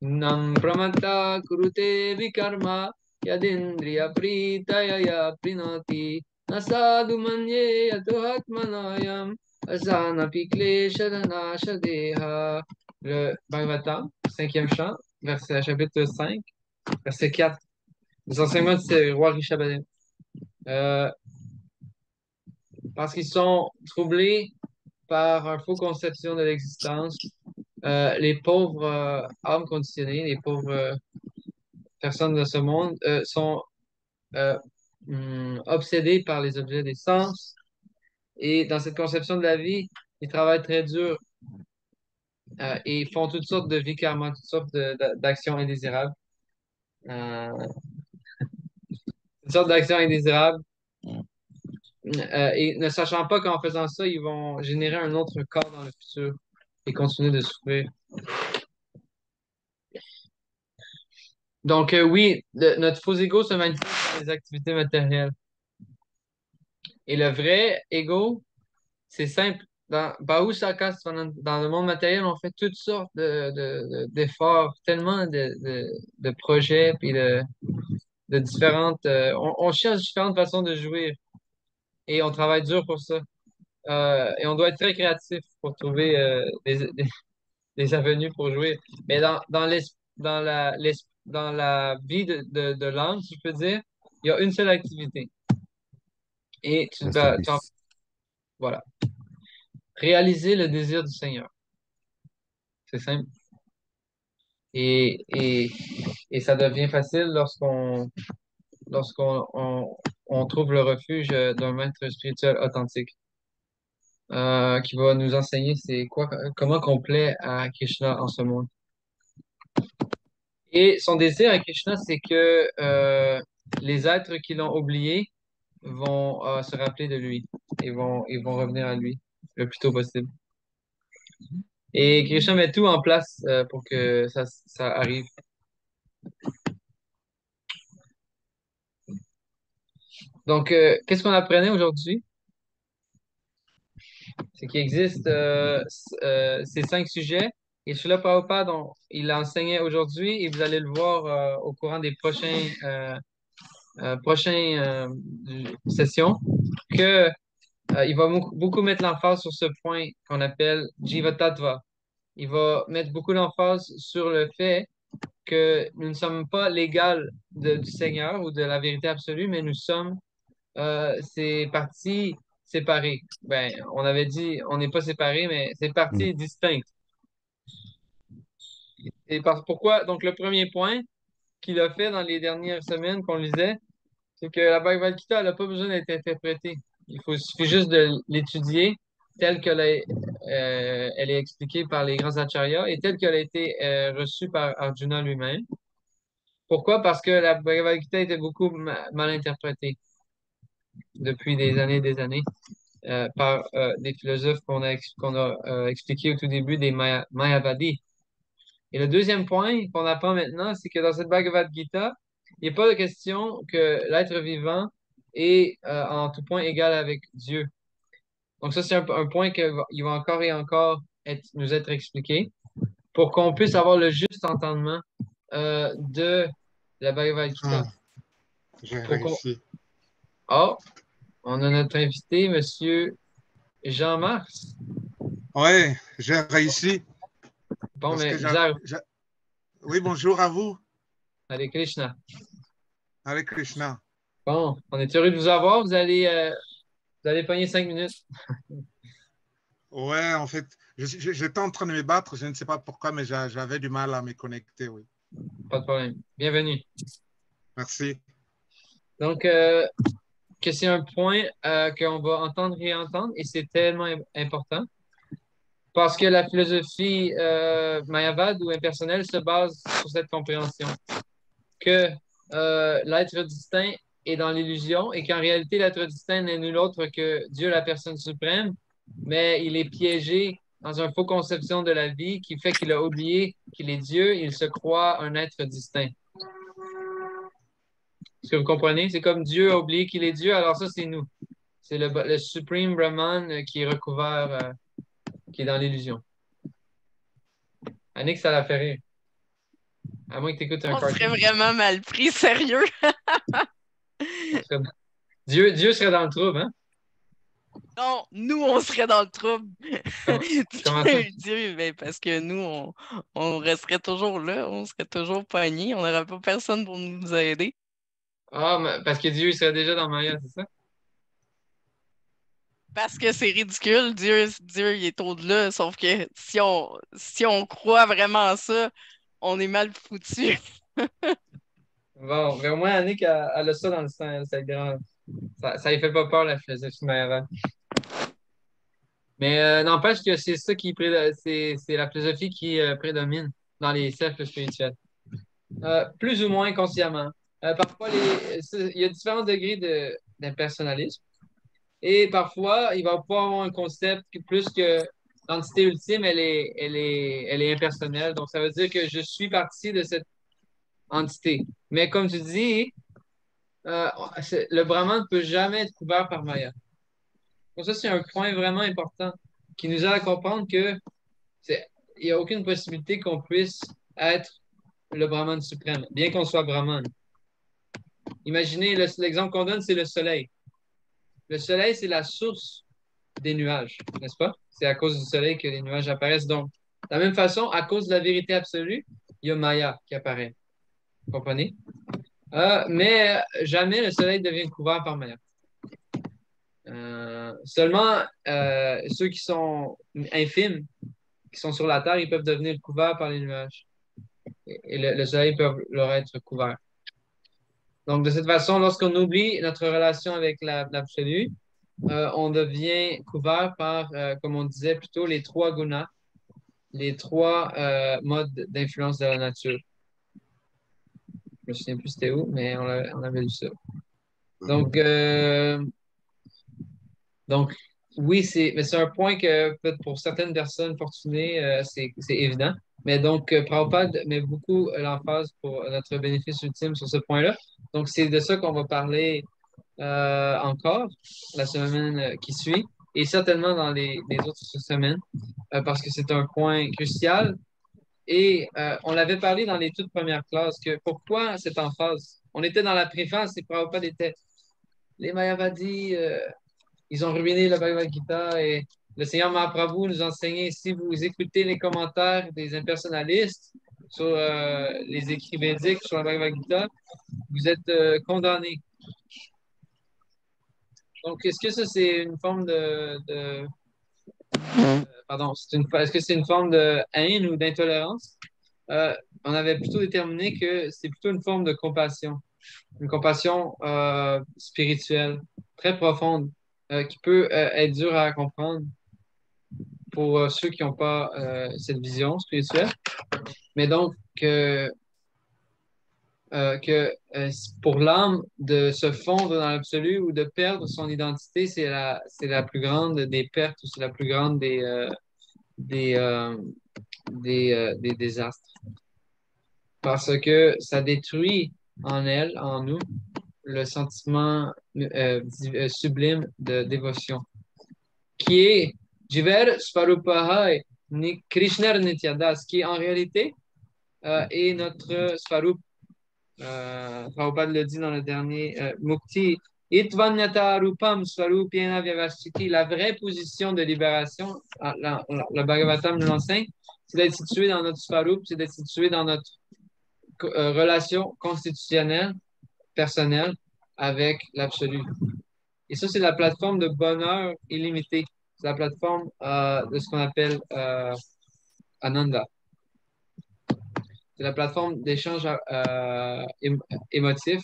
Speaker 1: Nunam pramanta kurute vikarma yadindriya pritaya prinati nasadu manye yatohatmanayam asana pikle shadana shadeha. Le Bhagavatam, cinquième chant, chapitre 5, verset 4. Les enseignements du roi Rishabhadeva. Euh, parce qu'ils sont troublés par une fausse conception de l'existence. Les pauvres âmes conditionnées, les pauvres personnes de ce monde sont euh, obsédés par les objets des sens. Et dans cette conception de la vie, ils travaillent très dur et font toutes sortes de vicarements, toutes sortes d'actions indésirables. Euh, toutes sortes d'actions indésirables. Et ne sachant pas qu'en faisant ça, ils vont générer un autre corps dans le futur et continuer de souffrir. Donc, oui, notre faux ego se manifeste dans les activités matérielles. Et le vrai ego, c'est simple. Dans Bahu Sakas, dans le monde matériel, on fait toutes sortes d'efforts, tellement de projets, puis de différentes. On cherche différentes façons de jouir et on travaille dur pour ça. Et on doit être très créatif pour trouver des avenues pour jouer. Mais dans la vie de l'âme, si je peux dire, il y a une seule activité. Et
Speaker 3: Le service.
Speaker 1: voilà. Réaliser le désir du Seigneur. C'est simple. Et, et, et ça devient facile lorsqu'on trouve le refuge d'un maître spirituel authentique qui va nous enseigner comment qu'on plaît à Krishna en ce monde. Et son désir à Krishna, c'est que les êtres qui l'ont oublié vont se rappeler de lui et vont revenir à lui le plus tôt possible. Et Krishna met tout en place pour que ça arrive. Donc, qu'est-ce qu'on apprenait aujourd'hui? C'est qu'il existe ces 5 sujets. Et Srila Prabhupada, il enseignait aujourd'hui et vous allez le voir au courant des prochaines sessions que il va beaucoup mettre l'emphase sur ce point qu'on appelle Jiva Tattva. Il va mettre beaucoup d'emphase sur le fait que nous ne sommes pas l'égal du Seigneur ou de la vérité absolue, mais nous sommes ces parties séparées. Ben, on avait dit on n'est pas séparés, mais c'est
Speaker 3: Mm.
Speaker 1: parties distinctes. Et pourquoi? Donc, le premier point qu'il a fait dans les dernières semaines qu'on lisait, c'est que la Bhagavad Gita, elle n'a pas besoin d'être interprétée. Il suffit juste de l'étudier telle elle est expliquée par les grands acharyas et telle qu'elle a été reçue par Arjuna lui-même. Pourquoi? Parce que la Bhagavad Gita était beaucoup mal interprétée depuis des années par des philosophes qu'on a expliqué au tout début des Mayavadis. Et le deuxième point qu'on apprend maintenant, c'est que dans cette Bhagavad Gita, il n'est pas de question que l'être vivant est en tout point égal avec Dieu. Donc ça, c'est un point qu'il va encore et encore nous être expliqué pour qu'on puisse avoir le juste entendement de la Bhagavad Gita.
Speaker 5: J'ai
Speaker 1: Pour qu'on...
Speaker 5: réussi.
Speaker 1: Oh, on a notre invité, Monsieur Jean-Mars.
Speaker 5: Oui, j'ai réussi.
Speaker 1: Bon,
Speaker 5: Parce
Speaker 1: mais
Speaker 5: que
Speaker 1: bizarre.
Speaker 5: Oui, bonjour à vous.
Speaker 1: Hare Krishna.
Speaker 5: Hare Krishna.
Speaker 1: Bon, on est heureux de vous avoir. Vous allez pogner 5 minutes.
Speaker 5: Ouais, en fait, j'étais en train de me battre, je ne sais pas pourquoi, mais j'avais du mal à me connecter, oui.
Speaker 1: Pas de problème. Bienvenue.
Speaker 5: Merci.
Speaker 1: Donc, que c'est un point qu'on va entendre et entendre, et c'est tellement important, parce que la philosophie mayavade ou impersonnelle se base sur cette compréhension que l'être distinct est dans l'illusion et qu'en réalité, l'être distinct n'est nul autre que Dieu, la personne suprême, mais il est piégé dans une fausse conception de la vie qui fait qu'il a oublié qu'il est Dieu, il se croit un être distinct. Est-ce que vous comprenez? C'est comme Dieu a oublié qu'il est Dieu, alors ça, c'est nous. C'est le Supreme Brahman qui est recouvert, qui est dans l'illusion. Annick, ça l'a fait rire. À moins que tu écoutes un
Speaker 2: On serait
Speaker 1: cartoon.
Speaker 2: vraiment mal pris, sérieux.
Speaker 1: Dieu serait dans le trouble, hein?
Speaker 2: Non, nous, on serait dans le trouble.
Speaker 1: Comment ça?
Speaker 2: Dieu, ben, parce que nous, on resterait toujours là, on serait toujours pognés, on n'aurait pas personne pour nous aider.
Speaker 1: Ah, mais parce que Dieu il serait déjà dans Maya, c'est ça?
Speaker 2: Parce que c'est ridicule, Dieu, il est au-delà, sauf que si on croit vraiment à ça, on est mal foutu.
Speaker 1: Bon, mais au moins, Annick, elle a ça dans le sang, c'est grand. Ça lui fait pas peur, la philosophie Mayavade. Mais n'empêche que c'est ça c'est la philosophie qui prédomine dans les cercles spirituels. Plus ou moins consciemment. Parfois, il y a différents degrés d'impersonnalisme. Et parfois, il va pouvoir avoir un concept qui, plus que l'entité ultime, elle est impersonnelle. Donc, ça veut dire que je suis partie de cette entité. Mais comme tu dis, le Brahman ne peut jamais être couvert par Maya. Donc ça, c'est un point vraiment important qui nous aide à comprendre que il n'y a aucune possibilité qu'on puisse être le Brahman suprême, bien qu'on soit Brahman. Imaginez, l'exemple qu'on donne, c'est le soleil. Le soleil, c'est la source des nuages, n'est-ce pas? C'est à cause du soleil que les nuages apparaissent. Donc, de la même façon, à cause de la vérité absolue, il y a Maya qui apparaît. Vous comprenez? Mais jamais le soleil devient couvert par Maya. Seulement ceux qui sont infimes, qui sont sur la terre, ils peuvent devenir couverts par les nuages. Et le soleil peut leur être couvert. Donc, de cette façon, lorsqu'on oublie notre relation avec l'absolu, on devient couvert par, comme on disait plutôt, les trois gunas, les trois modes d'influence de la nature. Je me souviens plus c'était où, mais on avait lu ça. Donc, donc oui, mais c'est un point que peut-être pour certaines personnes fortunées, c'est évident. Mais donc, Prabhupada met beaucoup l'emphase pour notre bénéfice ultime sur ce point-là. Donc, c'est de ça qu'on va parler encore la semaine qui suit et certainement dans les autres semaines parce que c'est un point crucial. Et on l'avait parlé dans les toutes premières classes que pourquoi cette emphase? On était dans la préface et Prabhupada était les Mayavadis, ils ont ruiné la Bhagavad Gita et le Seigneur Mahaprabhu nous enseignait si vous écoutez les commentaires des impersonnalistes sur les écrits védiques sur la Bhagavad Gita, vous êtes condamnés. Donc, est-ce que ça, c'est une forme pardon, est-ce que c'est une forme de haine ou d'intolérance? On avait plutôt déterminé que c'est plutôt une forme de compassion, une compassion spirituelle, très profonde, qui peut être dure à comprendre pour ceux qui n'ont pas cette vision spirituelle. Mais donc, pour l'âme de se fondre dans l'absolu ou de perdre son identité, c'est la plus grande des pertes ou c'est la plus grande des, euh, des désastres. Parce que ça détruit en elle, en nous, le sentiment sublime de dévotion, qui est Jiver Svarupahai Krishna Nityadas, qui en réalité est notre Svarup. Prabhupada le dit dans le dernier Mukti. Itvanyata Rupam Swarupyena Vyavastiti, la vraie position de libération, le Bhagavatam nous l'enseigne, c'est d'être situé dans notre Swarup, c'est d'être situé dans notre relation constitutionnelle, personnelle avec l'absolu. Et ça, c'est la plateforme de bonheur illimité. C'est la plateforme de ce qu'on appelle Ananda. C'est la plateforme d'échange émotif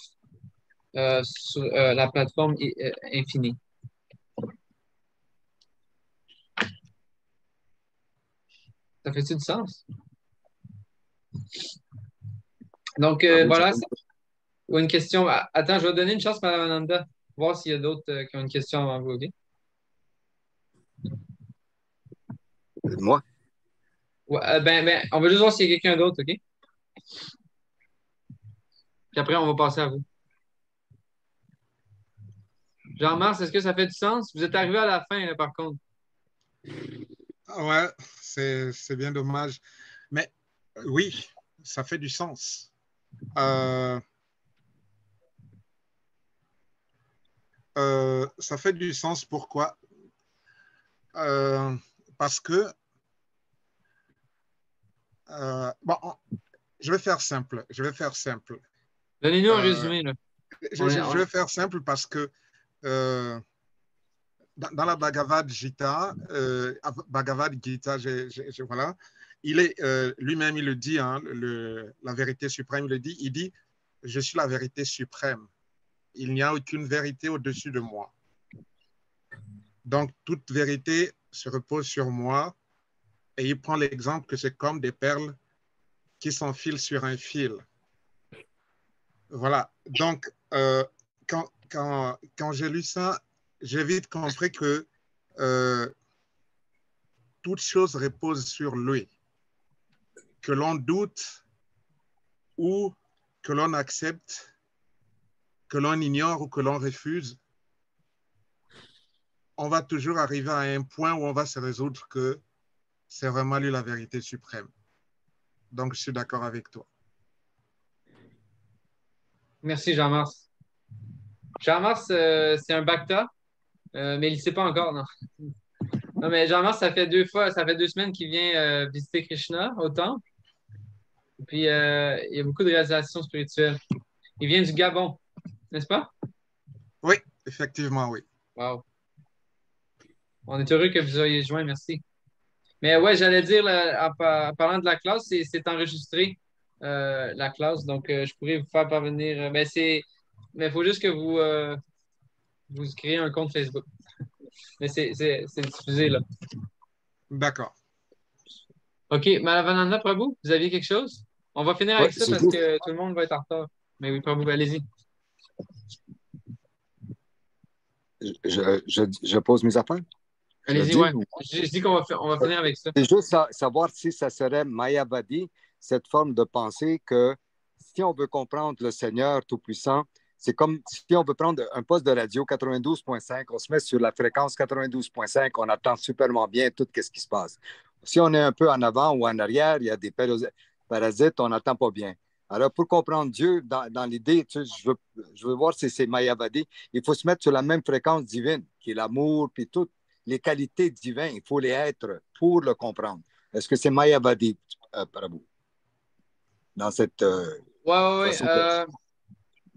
Speaker 1: sur la plateforme infinie. Ça fait-tu du sens? Donc, voilà. Ou une question. Attends, je vais donner une chance, Mme Ananda, voir s'il y a d'autres qui ont une question avant vous. Okay?
Speaker 6: Moi?
Speaker 1: Ouais, on va juste voir s'il y a quelqu'un d'autre, OK? Puis après, on va passer à vous. Jean-Marc, est-ce que ça fait du sens? Vous êtes arrivé à la fin, là, par contre.
Speaker 5: Ouais, c'est bien dommage. Mais oui, ça fait du sens. Ça fait du sens. Pourquoi? Parce que, bon, je vais faire simple.
Speaker 1: Donnez-nous un résumé, là.
Speaker 5: Je vais faire simple parce que dans la Bhagavad Gita, voilà, il est lui-même, il le dit, hein, la vérité suprême, il dit, je suis la vérité suprême. Il n'y a aucune vérité au-dessus de moi. Donc, toute vérité se repose sur moi. Et il prend l'exemple que c'est comme des perles qui s'enfilent sur un fil. Voilà. Donc, quand j'ai lu ça, j'ai vite compris que toute chose repose sur lui. Que l'on doute ou que l'on accepte, que l'on ignore ou que l'on refuse, on va toujours arriver à un point où on va se résoudre que c'est vraiment lui la vérité suprême. Donc, je suis d'accord avec toi.
Speaker 1: Merci, Jean-Mars. Jean-Mars, c'est un Bhakta, mais il ne sait pas encore, non. Non, mais Jean-Mars, ça fait 2 semaines qu'il vient visiter Krishna au temple. Puis, il y a beaucoup de réalisations spirituelles. Il vient du Gabon, n'est-ce pas?
Speaker 5: Oui, effectivement, oui.
Speaker 1: Wow. On est heureux que vous ayez joint, merci. Mais ouais, j'allais dire, là, en parlant de la classe, c'est enregistré, la classe, donc je pourrais vous faire parvenir. Mais il faut juste que vous créez un compte Facebook. Mais c'est diffusé, là.
Speaker 5: D'accord.
Speaker 1: OK, Malavananda, Prabhu, vous aviez quelque chose? On va finir
Speaker 6: Ouais,
Speaker 1: avec ça
Speaker 6: c'est
Speaker 1: parce
Speaker 6: juste,
Speaker 1: que tout le monde va être en retard. Mais oui, Prabhu, allez-y.
Speaker 6: je pose mes affaires. Je le
Speaker 1: Allez-y,
Speaker 6: dis.
Speaker 1: ouais. Je dis on va finir avec ça.
Speaker 6: C'est juste savoir si ça serait Mayavadi, cette forme de pensée que si on veut comprendre le Seigneur Tout-Puissant, c'est comme si on veut prendre un poste de radio 92.5, on se met sur la fréquence 92.5, on attend superment bien tout ce qui se passe. Si on est un peu en avant ou en arrière, il y a des parasites, on n'attend pas bien. Alors, pour comprendre Dieu, dans l'idée, tu sais, je veux voir si c'est Mayavadi, il faut se mettre sur la même fréquence divine, qui est l'amour, puis tout les qualités divines, il faut les être pour le comprendre. Est-ce que c'est Mayavadi, Prabhu, dans cette
Speaker 1: Ouais.
Speaker 6: façon de...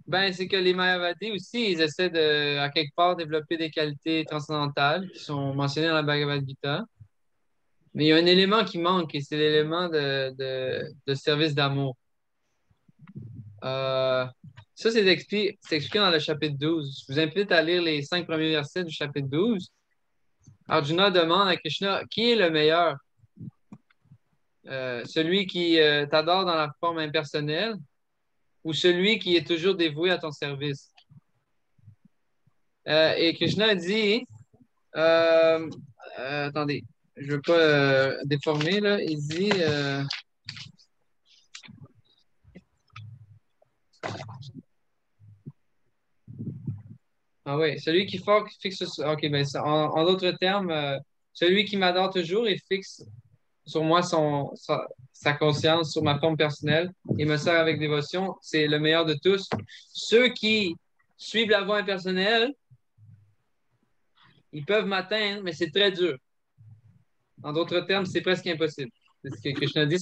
Speaker 1: Ben, c'est que les Mayavadis aussi, ils essaient de, à quelque part, développer des qualités transcendantales qui sont mentionnées dans la Bhagavad Gita. Mais il y a un élément qui manque et c'est l'élément de service d'amour. Euh, Ça, c'est expliqué dans le chapitre 12. Je vous invite à lire les 5 premiers versets du chapitre 12. Arjuna demande à Krishna, qui est le meilleur? Celui qui t'adore dans la forme impersonnelle ou celui qui est toujours dévoué à ton service? Et Krishna dit, euh, attendez, je ne veux pas déformer, là. Il dit, ah oui, celui qui fixe, ok, ben, en d'autres termes, celui qui m'adore toujours et fixe sur moi sa conscience, sur ma forme personnelle et me sert avec dévotion, c'est le meilleur de tous. Ceux qui suivent la voie impersonnelle, ils peuvent m'atteindre, mais c'est très dur. En d'autres termes, c'est presque impossible. C'est ce que Krishna dit,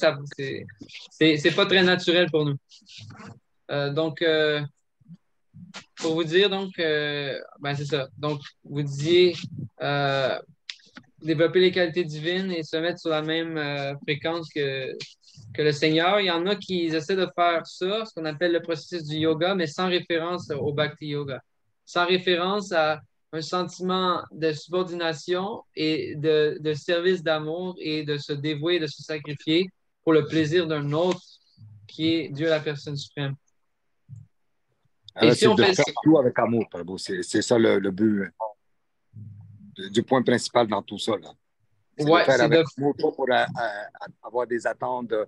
Speaker 1: c'est pas très naturel pour nous. Donc, pour vous dire, donc, ben c'est ça. Donc, vous disiez développer les qualités divines et se mettre sur la même fréquence que le Seigneur. Il y en a qui essaient de faire ça, ce qu'on appelle le processus du yoga, mais sans référence au Bhakti Yoga. Sans référence à un sentiment de subordination et de service d'amour et de se dévouer, de se sacrifier pour le plaisir d'un autre qui est Dieu la personne suprême. Et si
Speaker 6: C'est
Speaker 1: on
Speaker 6: de
Speaker 1: fait
Speaker 6: faire tout avec amour, Prabhu. C'est ça le but du point principal dans tout ça. Là. C'est de faire avec amour, pas pour avoir des attentes de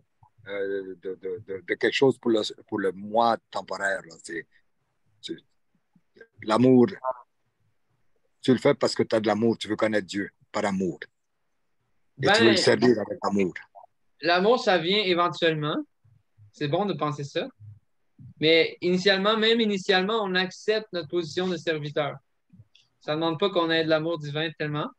Speaker 6: quelque chose pour le moi temporaire. Là. L'amour, tu le fais parce que tu as de l'amour, tu veux connaître Dieu par amour. Et tu veux le servir avec amour.
Speaker 1: L'amour, ça vient éventuellement. C'est bon de penser ça. Mais même initialement, on accepte notre position de serviteur. Ça ne demande pas qu'on ait de l'amour divin tellement,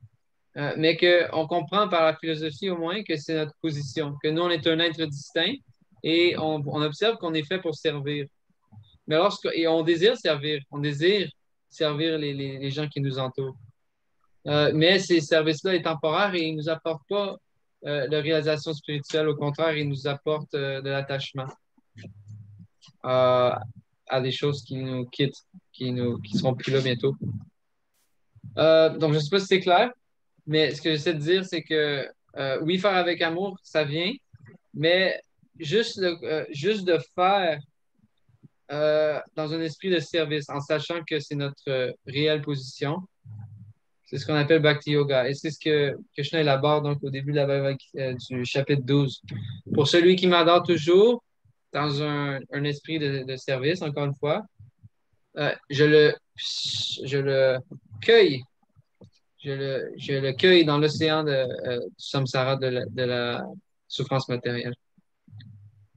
Speaker 1: mais qu'on comprend par la philosophie au moins que c'est notre position, que nous, on est un être distinct et on observe qu'on est fait pour servir. Mais et on désire servir les gens qui nous entourent. Mais ces services-là sont temporaires et ils ne nous apportent pas de réalisation spirituelle. Au contraire, ils nous apportent de l'attachement à des choses qui nous quittent, qui seront plus là bientôt. Donc, je ne sais pas si c'est clair, mais ce que j'essaie de dire, c'est que oui, faire avec amour, ça vient, mais juste de faire dans un esprit de service, en sachant que c'est notre réelle position. C'est ce qu'on appelle Bhakti Yoga. Et c'est ce que Krishna élabore donc, au début de du chapitre 12. Pour celui qui m'adore toujours dans un esprit de service, encore une fois, je le cueille. Je le cueille dans l'océan du samsara de la souffrance matérielle.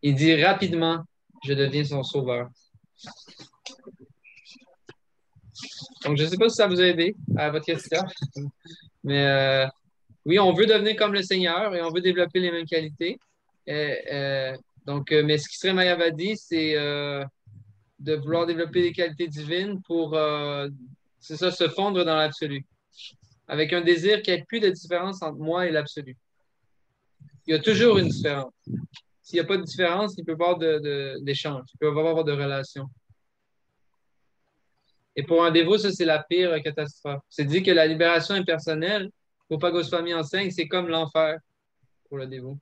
Speaker 1: Il dit rapidement, je deviens son sauveur. Donc, je ne sais pas si ça vous a aidé à votre question, mais oui, on veut devenir comme le Seigneur et on veut développer les mêmes qualités. Mais ce qui serait Mayavadi, c'est de vouloir développer des qualités divines pour, c'est ça, se fondre dans l'absolu, avec un désir qu'il n'y ait plus de différence entre moi et l'absolu. Il y a toujours une différence. S'il n'y a pas de différence, il ne peut pas avoir d'échange, il ne peut pas avoir de relation. Et pour un dévot, ça, c'est la pire catastrophe. C'est dit que la libération impersonnelle, Rupa Goswami enseigne, c'est comme l'enfer pour le dévot.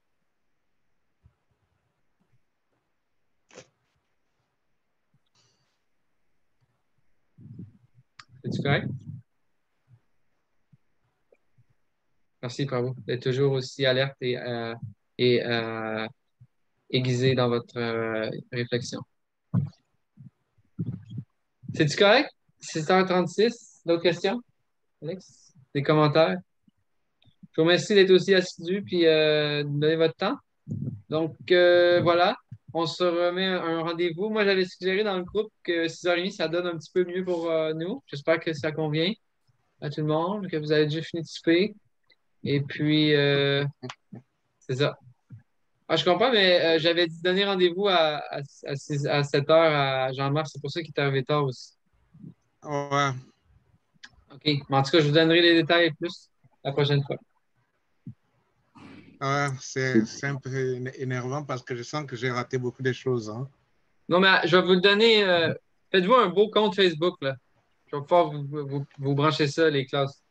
Speaker 1: C'est-tu correct? Merci, bravo, d'être toujours aussi alerte et aiguisé dans votre réflexion. C'est-tu correct? 6h36, d'autres questions? Alex? Des commentaires? Je vous remercie d'être aussi assidu puis de me donner votre temps. Donc, voilà, on se remet un rendez-vous. Moi, j'avais suggéré dans le groupe que 6h30, ça donne un petit peu mieux pour nous. J'espère que ça convient à tout le monde, que vous avez déjà fini de souper. Et puis, c'est ça. Ah, je comprends, mais j'avais dit donner rendez-vous à 7h à Jean-Marc. C'est pour ça qu'il est arrivé tard aussi.
Speaker 5: Ouais.
Speaker 1: OK. Mais en tout cas, je vous donnerai les détails plus la prochaine fois.
Speaker 5: Ouais, c'est un peu énervant parce que je sens que j'ai raté beaucoup de choses. Hein.
Speaker 1: Non, mais je vais vous le donner. Faites-vous un beau compte Facebook, là. Je vais pouvoir vous brancher ça, les classes.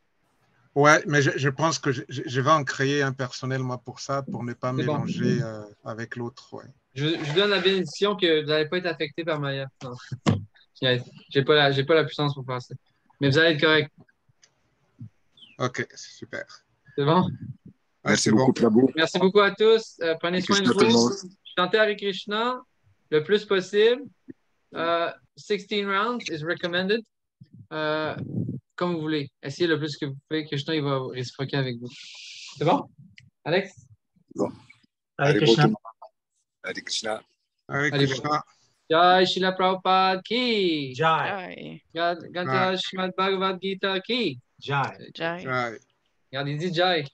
Speaker 5: Ouais, mais je pense que je vais en créer un personnel, moi, pour ça, pour ne pas
Speaker 1: C'est bon.
Speaker 5: mélanger avec l'autre. Ouais.
Speaker 1: Je vous donne la bénédiction que vous n'allez pas être affecté par Maya. Non. J'ai pas la puissance pour faire ça. Mais vous allez être correct.
Speaker 5: OK, c'est super.
Speaker 1: C'est bon?
Speaker 5: Ouais,
Speaker 6: Merci
Speaker 5: c'est
Speaker 6: beaucoup,
Speaker 5: bon.
Speaker 6: Prabhu.
Speaker 1: Merci beaucoup à tous. Prenez soin de
Speaker 6: Krishna tout le monde.
Speaker 1: vous. Chantez Hare Krishna le plus possible. 16 rounds is recommended. Comme vous voulez. Essayez le plus que vous pouvez. Krishna, il va réciproquer avec vous. C'est bon? Alex?
Speaker 6: Bon.
Speaker 4: Hare
Speaker 6: Allez,
Speaker 4: Krishna.
Speaker 6: Hare Krishna.
Speaker 5: Hare
Speaker 1: Allez,
Speaker 5: Krishna.
Speaker 1: Jai Shila Prabhupada ki.
Speaker 4: Jai.
Speaker 2: Jai.
Speaker 1: Ganta Shrimad Bhagavad Gita ki.
Speaker 4: Jai.
Speaker 2: Jai.
Speaker 5: Jai.
Speaker 1: Regarde, il dit Jai.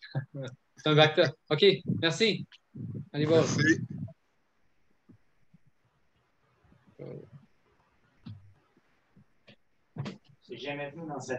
Speaker 1: C'est un bacta. OK, merci. Allez, bon.
Speaker 5: Merci.
Speaker 4: C'est jamais venu dans cette